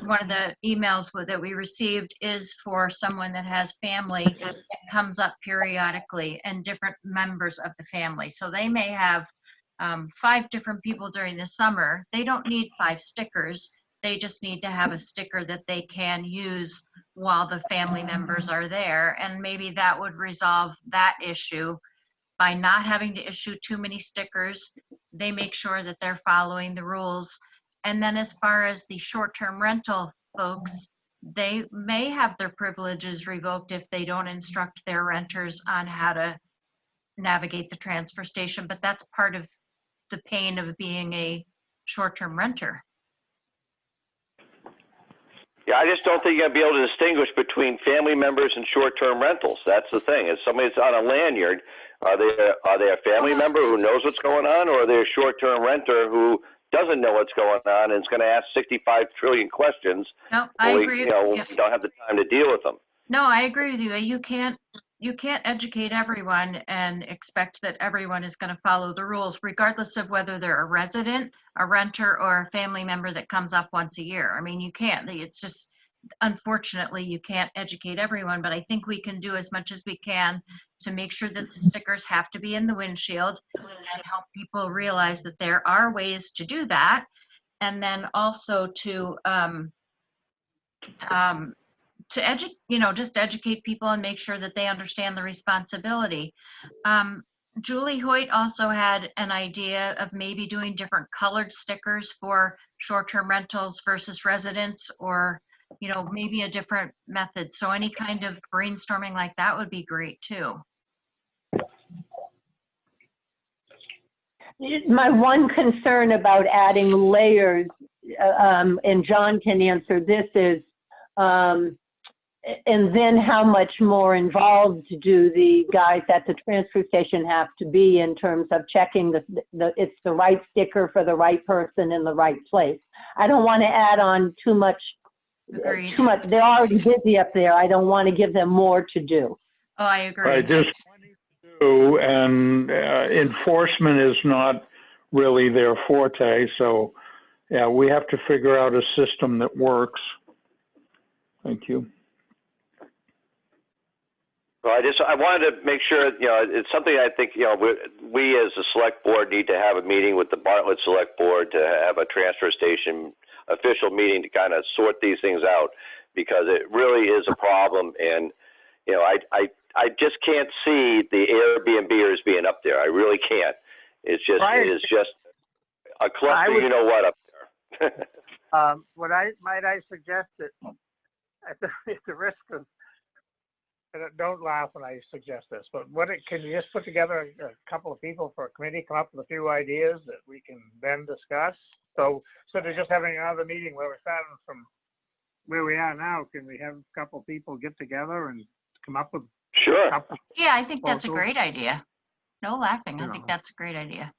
one of the emails that we received is for someone that has family that comes up periodically and different members of the family. So they may have 5 different people during the summer, they don't need 5 stickers. They just need to have a sticker that they can use while the family members are there. And maybe that would resolve that issue by not having to issue too many stickers. They make sure that they're following the rules. And then as far as the short-term rental folks, they may have their privileges revoked if they don't instruct their renters on how to navigate the transfer station, but that's part of the pain of being a short-term renter. Yeah, I just don't think you're gonna be able to distinguish between family members and short-term rentals. That's the thing. If somebody's on a lanyard, are they a family member who knows what's going on, or are they a short-term renter who doesn't know what's going on and is going to ask 65 trillion questions? No, I agree. We don't have the time to deal with them. No, I agree with you. You can't educate everyone and expect that everyone is going to follow the rules, regardless of whether they're a resident, a renter, or a family member that comes up once a year. I mean, you can't. It's just, unfortunately, you can't educate everyone, but I think we can do as much as we can to make sure that the stickers have to be in the windshield and help people realize that there are ways to do that. And then also to just educate people and make sure that they understand the responsibility. Julie Hoyt also had an idea of maybe doing different colored stickers for short-term rentals versus residents, or maybe a different method. So any kind of brainstorming like that would be great too. My one concern about adding layers, and John can answer this, is and then how much more involved do the guys at the transfer station have to be in terms of checking it's the right sticker for the right person in the right place. I don't want to add on too much. Agreed. They're already busy up there. I don't want to give them more to do. Oh, I agree. Right, there's plenty to do, and enforcement is not really their forte. So, yeah, we have to figure out a system that works. Thank you. Well, I wanted to make sure, it's something I think, we as a select board need to have a meeting with the Bartlett Select Board to have a transfer station official meeting to kind of sort these things out, because it really is a problem. And, I just can't see the Airbnbers being up there. I really can't. It's just, Right. It is just a cluster, up there. Might I suggest that at the risk of, don't laugh when I suggest this, but can you just put together a couple of people for a committee, come up with a few ideas that we can then discuss? So they're just having another meeting where we're starting from where we are now. Can we have a couple of people get together and come up with? Sure. Yeah, I think that's a great idea. No laughing. I think that's a great idea.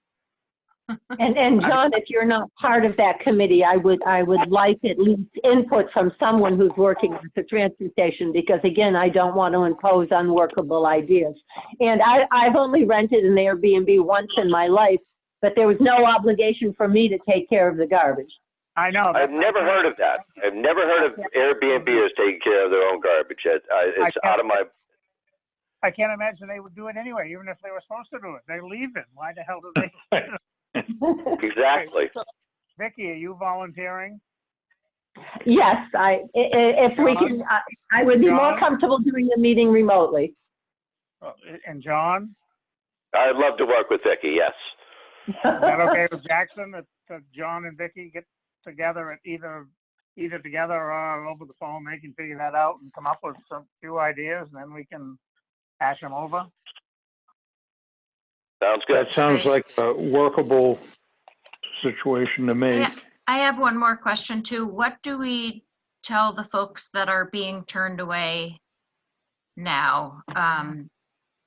And John, if you're not part of that committee, I would like at least input from someone who's working at the transfer station, because again, I don't want to impose unworkable ideas. And I've only rented an Airbnb once in my life, but there was no obligation for me to take care of the garbage. I know. I've never heard of that. I've never heard of Airbnbers taking care of their own garbage. It's out of my... I can't imagine they would do it anyway, even if they were supposed to do it. They're leaving. Why the hell do they? Exactly. So, Vicki, are you volunteering? Yes, if we can, I would be more John? comfortable doing the meeting remotely. And John? I'd love to work with Vicki, yes. Is that okay with Jackson, that John and Vicki get together at either together or over the phone? They can figure that out and come up with some few ideas, and then we can hash them over. Sounds good. That sounds like a workable situation to me. Yeah, I have one more question too. What do we tell the folks that are being turned away now,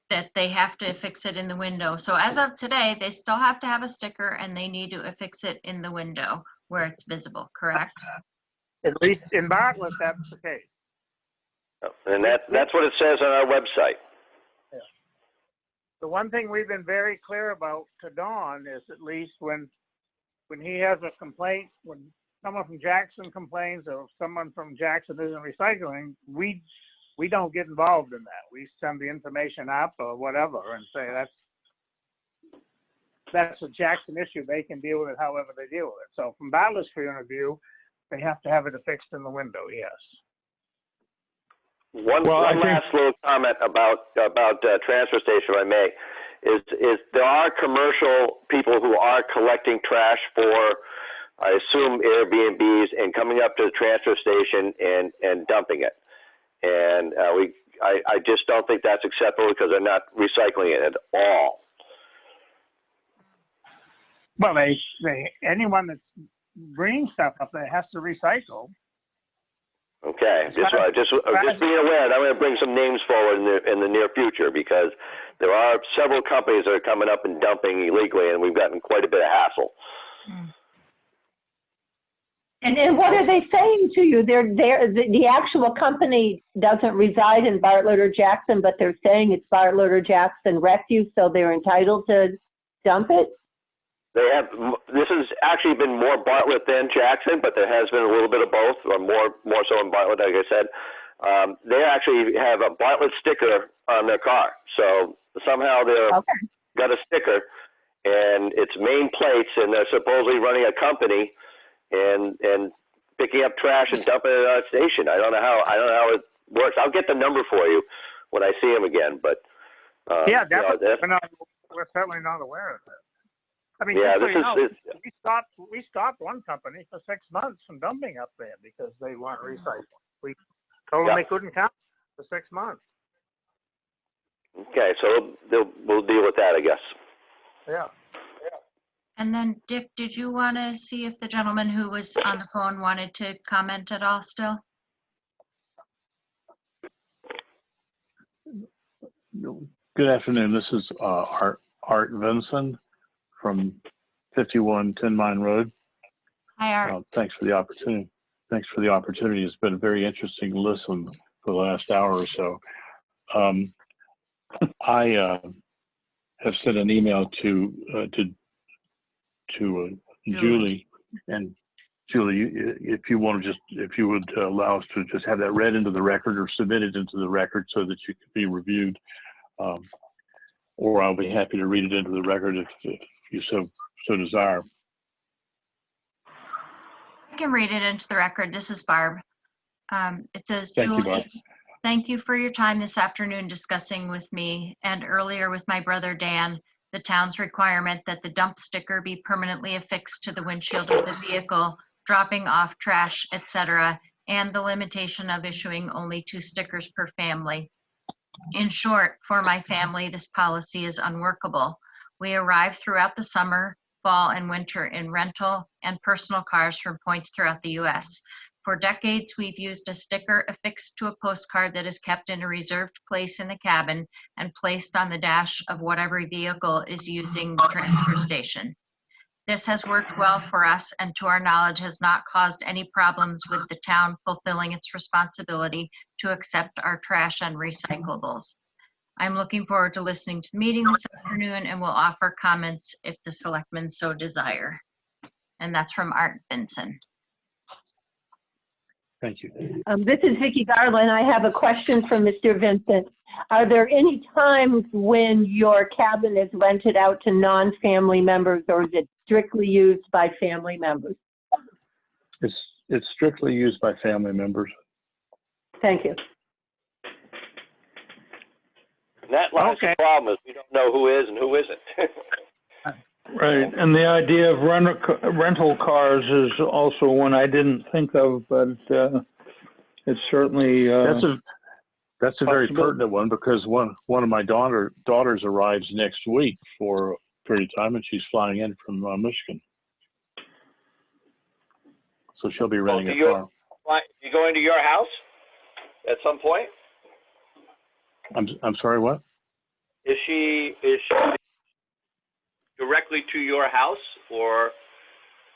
that they have to affix it in the window? So as of today, they still have to have a sticker and they need to affix it in the window where it's visible, correct? At least in Bartlett, that's the case. And that's what it says on our website. The one thing we've been very clear about to Don is, at least when he has a complaint, when someone from Jackson complains or someone from Jackson isn't recycling, we don't get involved in that. We send the information up or whatever and say that's a Jackson issue. They can deal with it however they deal with it. So from Bartlett's point of view, they have to have it affixed in the window, yes. One I think- last little comment about transfer station, if I may, is there are commercial people who are collecting trash for, I assume, Airbnbs and coming up to the transfer station and dumping it. And I just don't think that's acceptable because they're not recycling it at all. Well, anyone that's bringing stuff up there has to recycle. Okay, just being aware that I'm going to bring some names forward in the near future because there are several companies that are coming up and dumping illegally, and we've gotten quite a bit of hassle. And what are they saying to you? The actual company doesn't reside in Bartlett or Jackson, but they're saying it's Bartlett or Jackson refuse, so they're entitled to dump it? This has actually been more Bartlett than Jackson, but there has been a little bit of both, or more so in Bartlett, like I said. They actually have a Bartlett sticker on their car. So somehow they've got a sticker, and it's main plates, and they're supposedly running a company and picking up trash and dumping it at a station. I don't know how it works. I'll get the number for you when I see him again. But yeah, definitely. We're certainly not aware of it. I mean, yeah, we stopped one company for 6 months from dumping up there because they weren't recycling. We told them they couldn't count for 6 months. Okay, so we'll deal with that, I guess. Yeah. And then, Dick, did you want to see if the gentleman who was on the phone wanted to comment at all still? Good afternoon. This is Art Vinson from 51 Tin Mine Road. Hi, Art. Thanks for the opportunity. It's been a very interesting listen for the last hour or so. I have sent an email to Julie, and Julie, if you would allow us to just have that read into the record or submitted into the record so that you could be reviewed, or I'll be happy to read it into the record if you so desire. I can read it into the record. This is Barb. It says, Thank you, Julie, Barb. thank you for your time this afternoon discussing with me and earlier with my brother Dan the town's requirement that the dump sticker be permanently affixed to the windshield of the vehicle, dropping off trash, etc., and the limitation of issuing only 2 stickers per family. In short, for my family, this policy is unworkable. We arrive throughout the summer, fall, and winter in rental and personal cars from points throughout the U.S. For decades, we've used a sticker affixed to a postcard that is kept in a reserved place in the cabin and placed on the dash of whatever vehicle is using the transfer station. This has worked well for us and to our knowledge has not caused any problems with the town fulfilling its responsibility to accept our trash and recyclables. I'm looking forward to listening to the meeting this afternoon and will offer comments if the selectmen so desire. And that's from Art Vinson. Thank you. This is Vicki Garland. I have a question for Mr. Vincent. Are there any times when your cabin is rented out to non-family members, or is it strictly used by family members? It's strictly used by family members. Thank you. And that last problem is we don't know who is and who isn't. Right, and the idea of rental cars is also one I didn't think of, but it's certainly that's a very pertinent one because one of my daughters arrives next week for a period of time, and she's flying in from Michigan, so she'll be renting a car. You going to your house at some point? I'm sorry, what? Is she directly to your house, or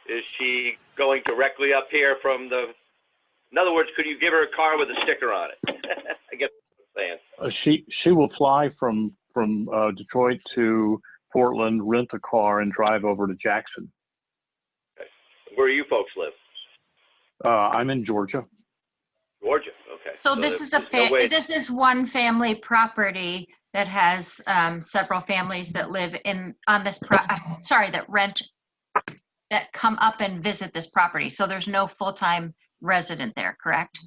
is she going directly up here from the? In other words, could you give her a car with a sticker on it? I guess what I'm saying. She will fly from Detroit to Portland, rent a car, and drive over to Jackson. Okay. Where do you folks live? I'm in Georgia. Georgia. Okay. So this is this is one family property that has several families that live on this, that rent, that come up and visit this property. So there's no full-time resident there, correct?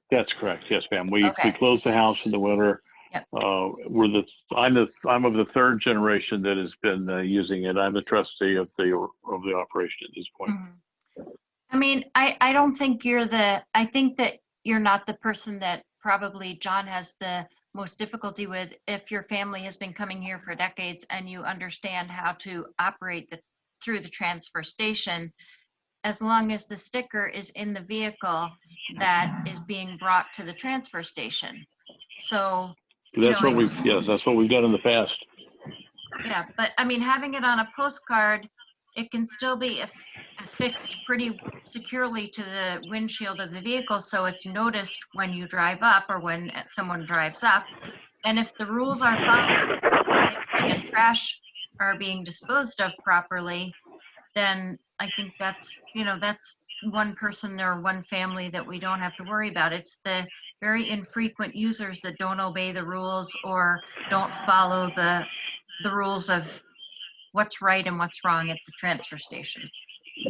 That's correct. Yes, ma'am. We Okay. close the house in the winter. Yep. I'm of the third generation that has been using it. I'm the trustee of the operation at this point. Mhm. I mean, I don't think I think that you're not the person that probably John has the most difficulty with. If your family has been coming here for decades and you understand how to operate through the transfer station, as long as the sticker is in the vehicle that is being brought to the transfer station. So, That's what we've done in the past. yeah, but I mean, having it on a postcard, it can still be affixed pretty securely to the windshield of the vehicle, so it's noticed when you drive up or when someone drives up. And if the rules are followed correctly and trash are being disposed of properly, then I think that's one person or one family that we don't have to worry about. It's the very infrequent users that don't obey the rules or don't follow the rules of what's right and what's wrong at the transfer station.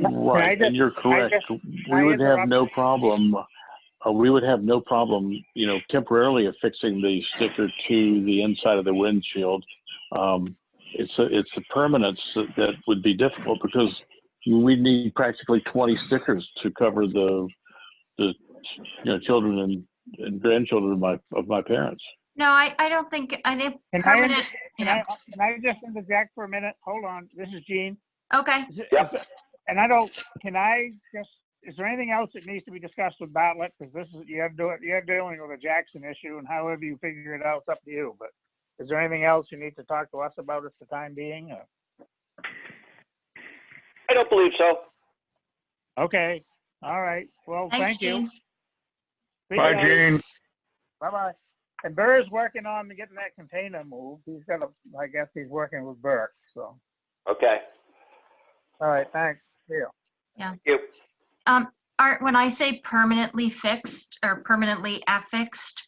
Right, and you're correct. We would have no problem. We would have no problem, temporarily affixing the sticker to the inside of the windshield. It's a permanence that would be difficult because we need practically 20 stickers to cover the children and grandchildren of my parents. No, I don't think, I think Can permanent. can I just interject for a minute? Hold on. This is Gene. Okay. Yep. And is there anything else that needs to be discussed with Bartlett? Because you're dealing with a Jackson issue, and however you figure it out, it's up to you. But is there anything else you need to talk to us about at the time being? Or? I don't believe so. Okay. All right. Well, Thanks, thank you. Gene. Bye, Gene. Bye-bye. And Burr's working on getting that container moved. I guess he's working with Burke, so. Okay. All right, thanks. See you. Yeah. Thank you. Art, when I say permanently fixed or permanently affixed,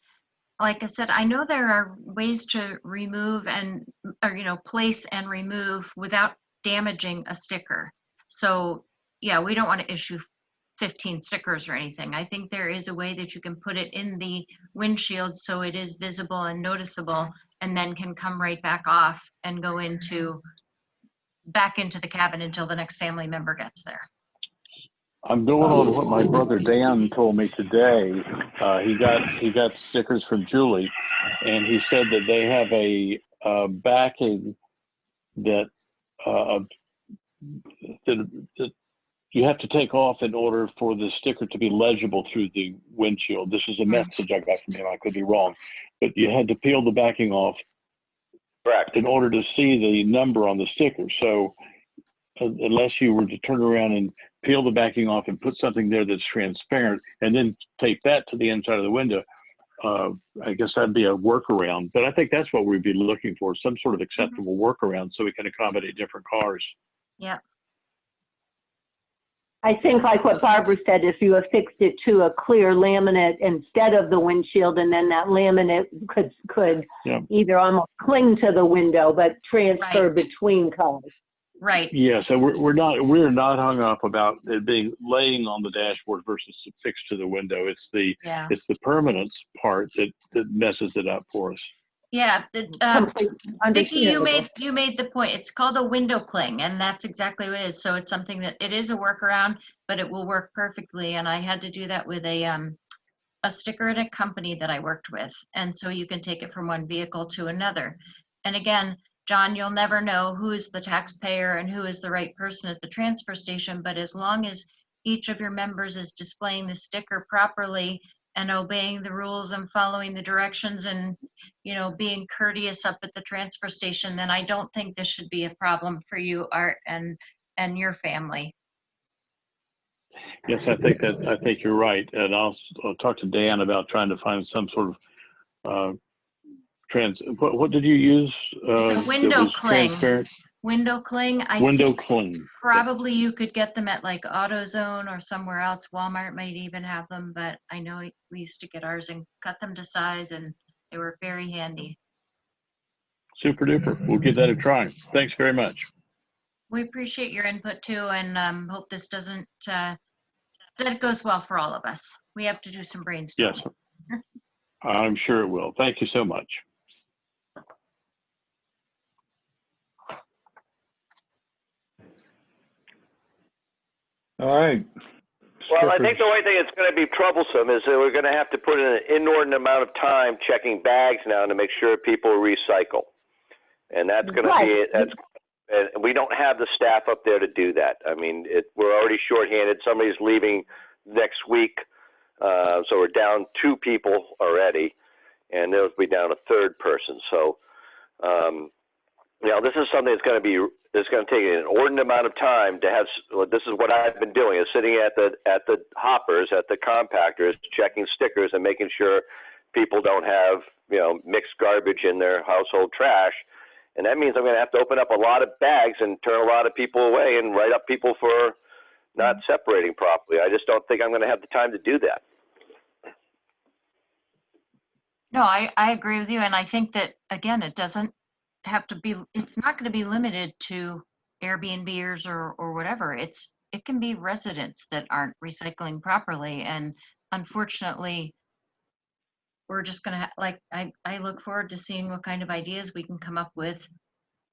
like I said, I know there are ways to remove place and remove without damaging a sticker. So yeah, we don't want to issue 15 stickers or anything. I think there is a way that you can put it in the windshield so it is visible and noticeable, and then can come right back off and go back into the cabin until the next family member gets there. I'm going on what my brother Dan told me today. He got stickers from Julie, and he said that they have a backing that you have to take off in order for the sticker to be legible through the windshield. This is a message I got from him. I could be wrong, but you had to peel the backing off. Correct. In order to see the number on the sticker. So unless you were to turn around and peel the backing off and put something there that's transparent and then tape that to the inside of the window, I guess that'd be a workaround. But I think that's what we'd be looking for, some sort of acceptable workaround so we can accommodate different cars. Yeah. I think like what Barbara said, if you affixed it to a clear laminate instead of the windshield, and then that laminate could either almost cling to the window, but transfer between cars. Right. Yeah, so we're not hung up about it being laying on the dashboard versus fixed to the window. It's the permanence part that messes it up for us. Yeah, Vicki, you made the point. It's called a window cling, and that's exactly what it is. So it's something that it is a workaround, but it will work perfectly. And I had to do that with a sticker at a company that I worked with, and so you can take it from one vehicle to another. And again, John, you'll never know who is the taxpayer and who is the right person at the transfer station, but as long as each of your members is displaying the sticker properly and obeying the rules and following the directions and, being courteous up at the transfer station, then I don't think this should be a problem for you, Art, and your family. Yes, I think you're right. And I'll talk to Dan about trying to find some sort of what did you use? It's a window cling. Window cling. Window cling. Probably you could get them at like AutoZone or somewhere else. Walmart might even have them, but I know we used to get ours and cut them to size, and they were very handy. Super duper. We'll give that a try. Thanks very much. We appreciate your input too, and hope this doesn't, that it goes well for all of us. We have to do some brainstorming. Yes, I'm sure it will. Thank you so much. All right. Well, I think the only thing that's going to be troublesome is that we're going to have to put in an inordinate amount of time checking bags now to make sure people recycle. And that's going to be, and we don't have the staff up there to do that. I mean, we're already shorthanded. Somebody's leaving next week. So we're down 2 people already, and they'll be down a 3rd person. So, this is something that's going to be, it's going to take an inordinate amount of time to have. This is what I've been doing: is sitting at the hoppers, at the compactors, checking stickers and making sure people don't have mixed garbage in their household trash. And that means I'm going to have to open up a lot of bags and turn a lot of people away and write up people for not separating properly. I just don't think I'm going to have the time to do that. No, I agree with you. And I think that, again, it doesn't have to be, it's not going to be limited to Airbnbers or whatever. It can be residents that aren't recycling properly. And unfortunately, we're just going to, I look forward to seeing what kind of ideas we can come up with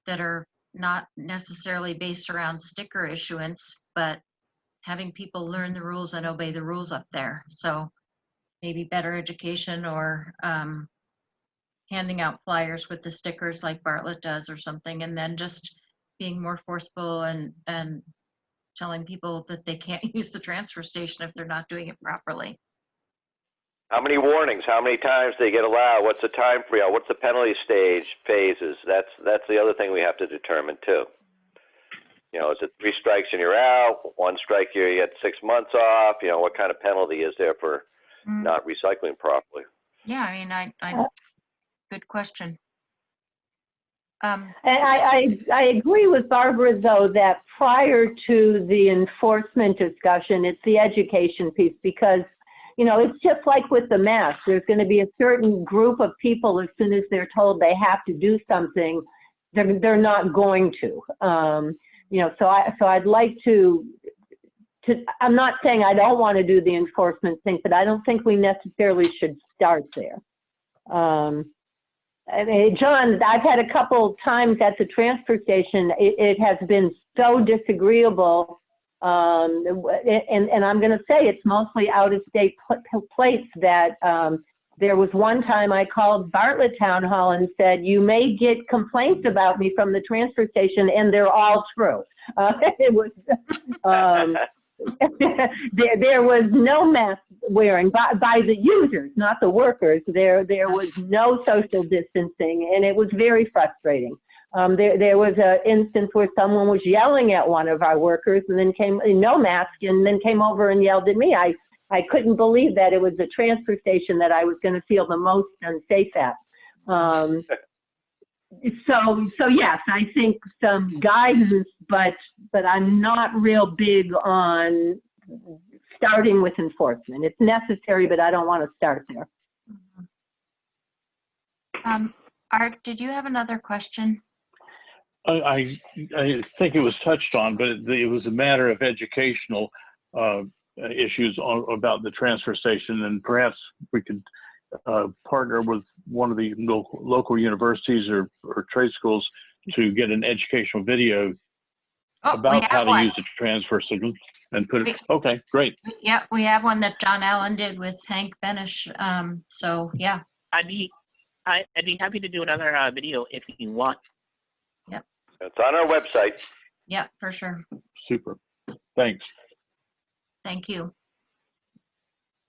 that are not necessarily based around sticker issuance, but having people learn the rules and obey the rules up there. So maybe better education or handing out flyers with the stickers like Bartlett does or something, and then just being more forceful and telling people that they can't use the transfer station if they're not doing it properly. How many warnings? How many times they get allowed? What's the time for you? What's the penalty stage phases? That's the other thing we have to determine too. Is it 3 strikes and you're out? 1 strike you get 6 months off? What kind of penalty is there for not recycling properly? Yeah, I mean, good question. And I agree with Barbara, though, that prior to the enforcement discussion, it's the education piece, because, it's just like with the mask. There's going to be a certain group of people, as soon as they're told they have to do something, they're not going to. So I'd like to, I'm not saying I don't want to do the enforcement thing, but I don't think we necessarily should start there. I mean, John, I've had a couple times at the transfer station, it has been so disagreeable. And I'm going to say it's mostly out-of-state plates that there was one time I called Bartlett Town Hall and said, you may get complaints about me from the transfer station, and they're all true. It was, there was no mask wearing by the users, not the workers. There was no social distancing, and it was very frustrating. There was an instance where someone was yelling at one of our workers and then came, no mask, and then came over and yelled at me. I couldn't believe that it was the transfer station that I was going to feel the most unsafe at. So yes, I think some guidance, but I'm not real big on starting with enforcement. It's necessary, but I don't want to start there. Art, did you have another question? I think it was touched on, but it was a matter of educational issues about the transfer station, and perhaps we could partner with one of the local universities or trade schools to get an educational video about how to use the transfer signal and put it. Okay, great. Yeah, we have one that John Allen did with Hank Benish. So yeah, I'd be happy to do another video if you want. Yep. It's on our website. Yeah, for sure. Super. Thanks. Thank you.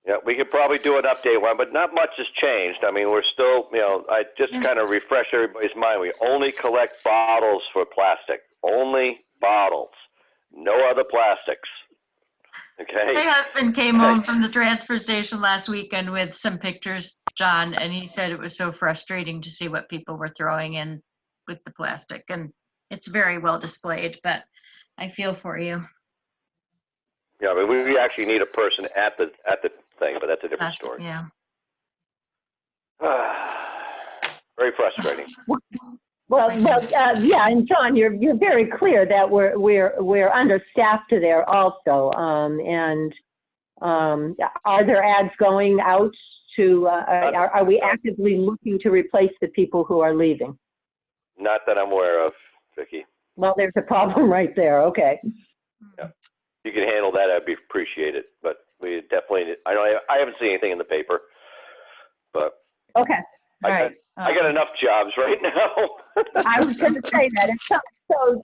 Yeah, we could probably do an update one, but not much has changed. I mean, we're still, I just kind of refresh everybody's mind. We only collect bottles for plastic. Only bottles. No other plastics. Okay? My husband came home from the transfer station last weekend with some pictures, John, and he said it was so frustrating to see what people were throwing in with the plastic. And it's very well displayed, but I feel for you. Yeah, but we actually need a person at the thing, but that's a different story. Yeah. Very frustrating. Yeah, and John, you're very clear that we're understaffed there also. Are there ads going out to, are we actively looking to replace the people who are leaving? Not that I'm aware of, Vicki. Well, there's a problem right there. Okay. Yeah. You can handle that, I'd be appreciated. But we definitely, I haven't seen anything in the paper, but. Okay. All right. I got enough jobs right now. I was going to say that. So,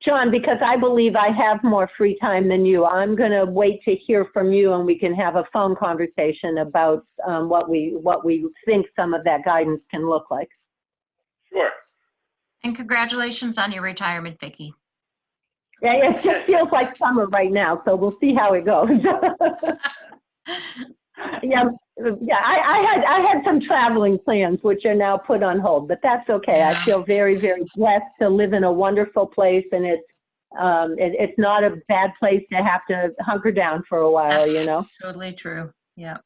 John, because I believe I have more free time than you, I'm going to wait to hear from you, and we can have a phone conversation about what we think some of that guidance can look like. Sure. And congratulations on your retirement, Vicki. Yeah, it just feels like summer right now, so we'll see how it goes. I had some traveling plans which are now put on hold, but that's okay. I feel very, very blessed to live in a wonderful place, and it's not a bad place to have to hunker down for a while, you know. Totally true. Yeah.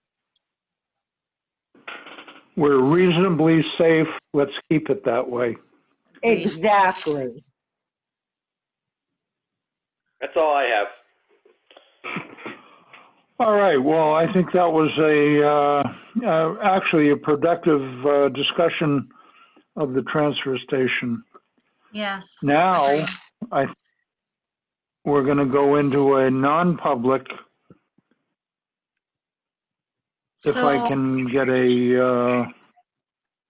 We're reasonably safe. Let's keep it that way. Exactly. That's all I have. All right. Well, I think that was actually a productive discussion of the transfer station. Yes. Now, we're going to go into a non-public. If I can get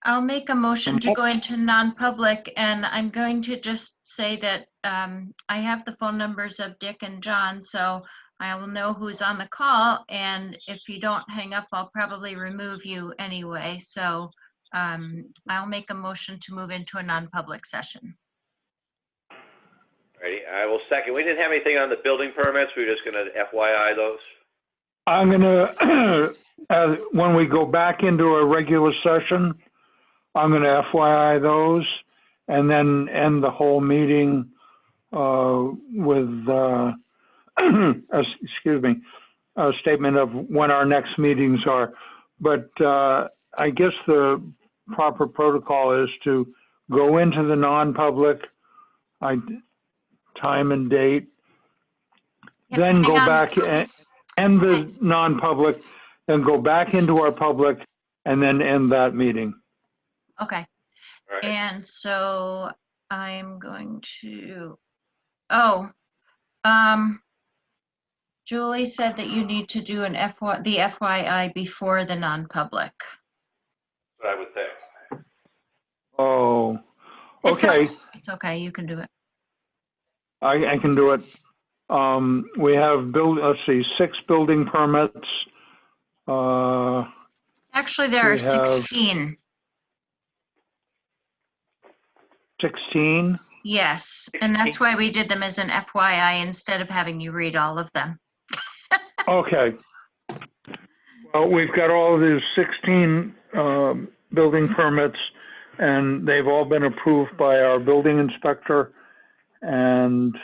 I'll make a motion to go into non-public, and I'm going to just say that I have the phone numbers of Dick and John, so I will know who's on the call, and if you don't hang up, I'll probably remove you anyway. So I'll make a motion to move into a non-public session. Ready? I will second. We didn't have anything on the building permits. We were just going to FYI those. I'm going to, when we go back into a regular session, I'm going to FYI those and then end the whole meeting with, excuse me, a statement of when our next meetings are. But I guess the proper protocol is to go into the non-public, time and date, then go back and end the non-public, then go back into our public, and then end that meeting. Okay. Right. And so I'm going to, Julie said that you need to do the FYI before the non-public. That's what I would think. Oh, okay. It's okay, you can do it. I can do it. We have, let's see, 6 building permits. Actually, there are 16. 16? Yes, and that's why we did them as an FYI instead of having you read all of them. Okay. Well, we've got all of these 16 building permits, and they've all been approved by our building inspector. And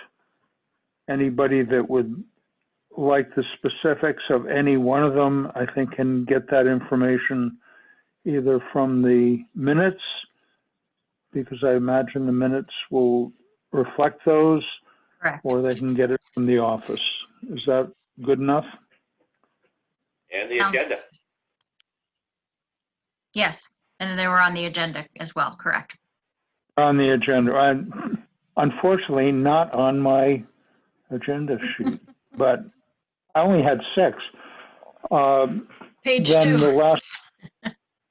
anybody that would like the specifics of any one of them, I think can get that information either from the minutes, because I imagine the minutes will reflect those. Correct. Or they can get it from the office. Is that good enough? And the agenda. Yes, and they were on the agenda as well, correct. On the agenda. Unfortunately, not on my agenda sheet, but I only had 6. Page then 2. The last,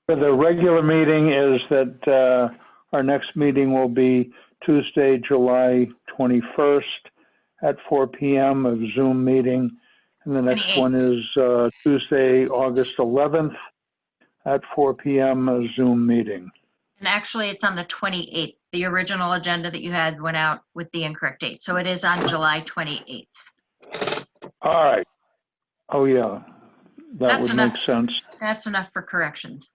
the regular meeting is that our next meeting will be Tuesday, July 21st at 4 p.m. of Zoom meeting. And the next 28th. one is Tuesday, August 11th at 4 p.m. a Zoom meeting. And actually, it's on the 28th. The original agenda that you had went out with the incorrect date. So it is on July 28th. All right. Oh, yeah. That would enough. make sense. That's enough for corrections.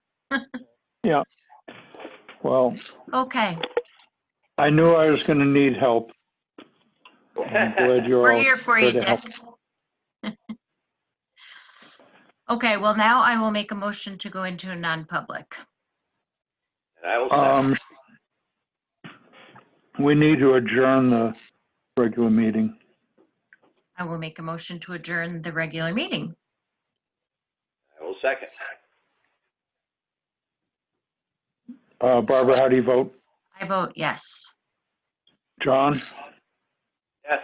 Yeah. Well, Okay. I knew I was going to need help. I'm glad you're We're all here for you, to Dick. help. Okay, well, now I will make a motion to go into a non-public. And I will second. We need to adjourn the regular meeting. I will make a motion to adjourn the regular meeting. I will second. Barbara, how do you vote? I vote yes. John? Yes.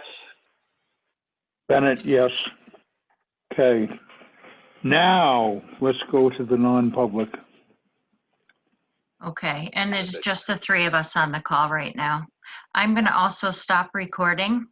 Bennett, yes. Okay. Now, let's go to the non-public. Okay, and it's just the three of us on the call right now. I'm going to also stop recording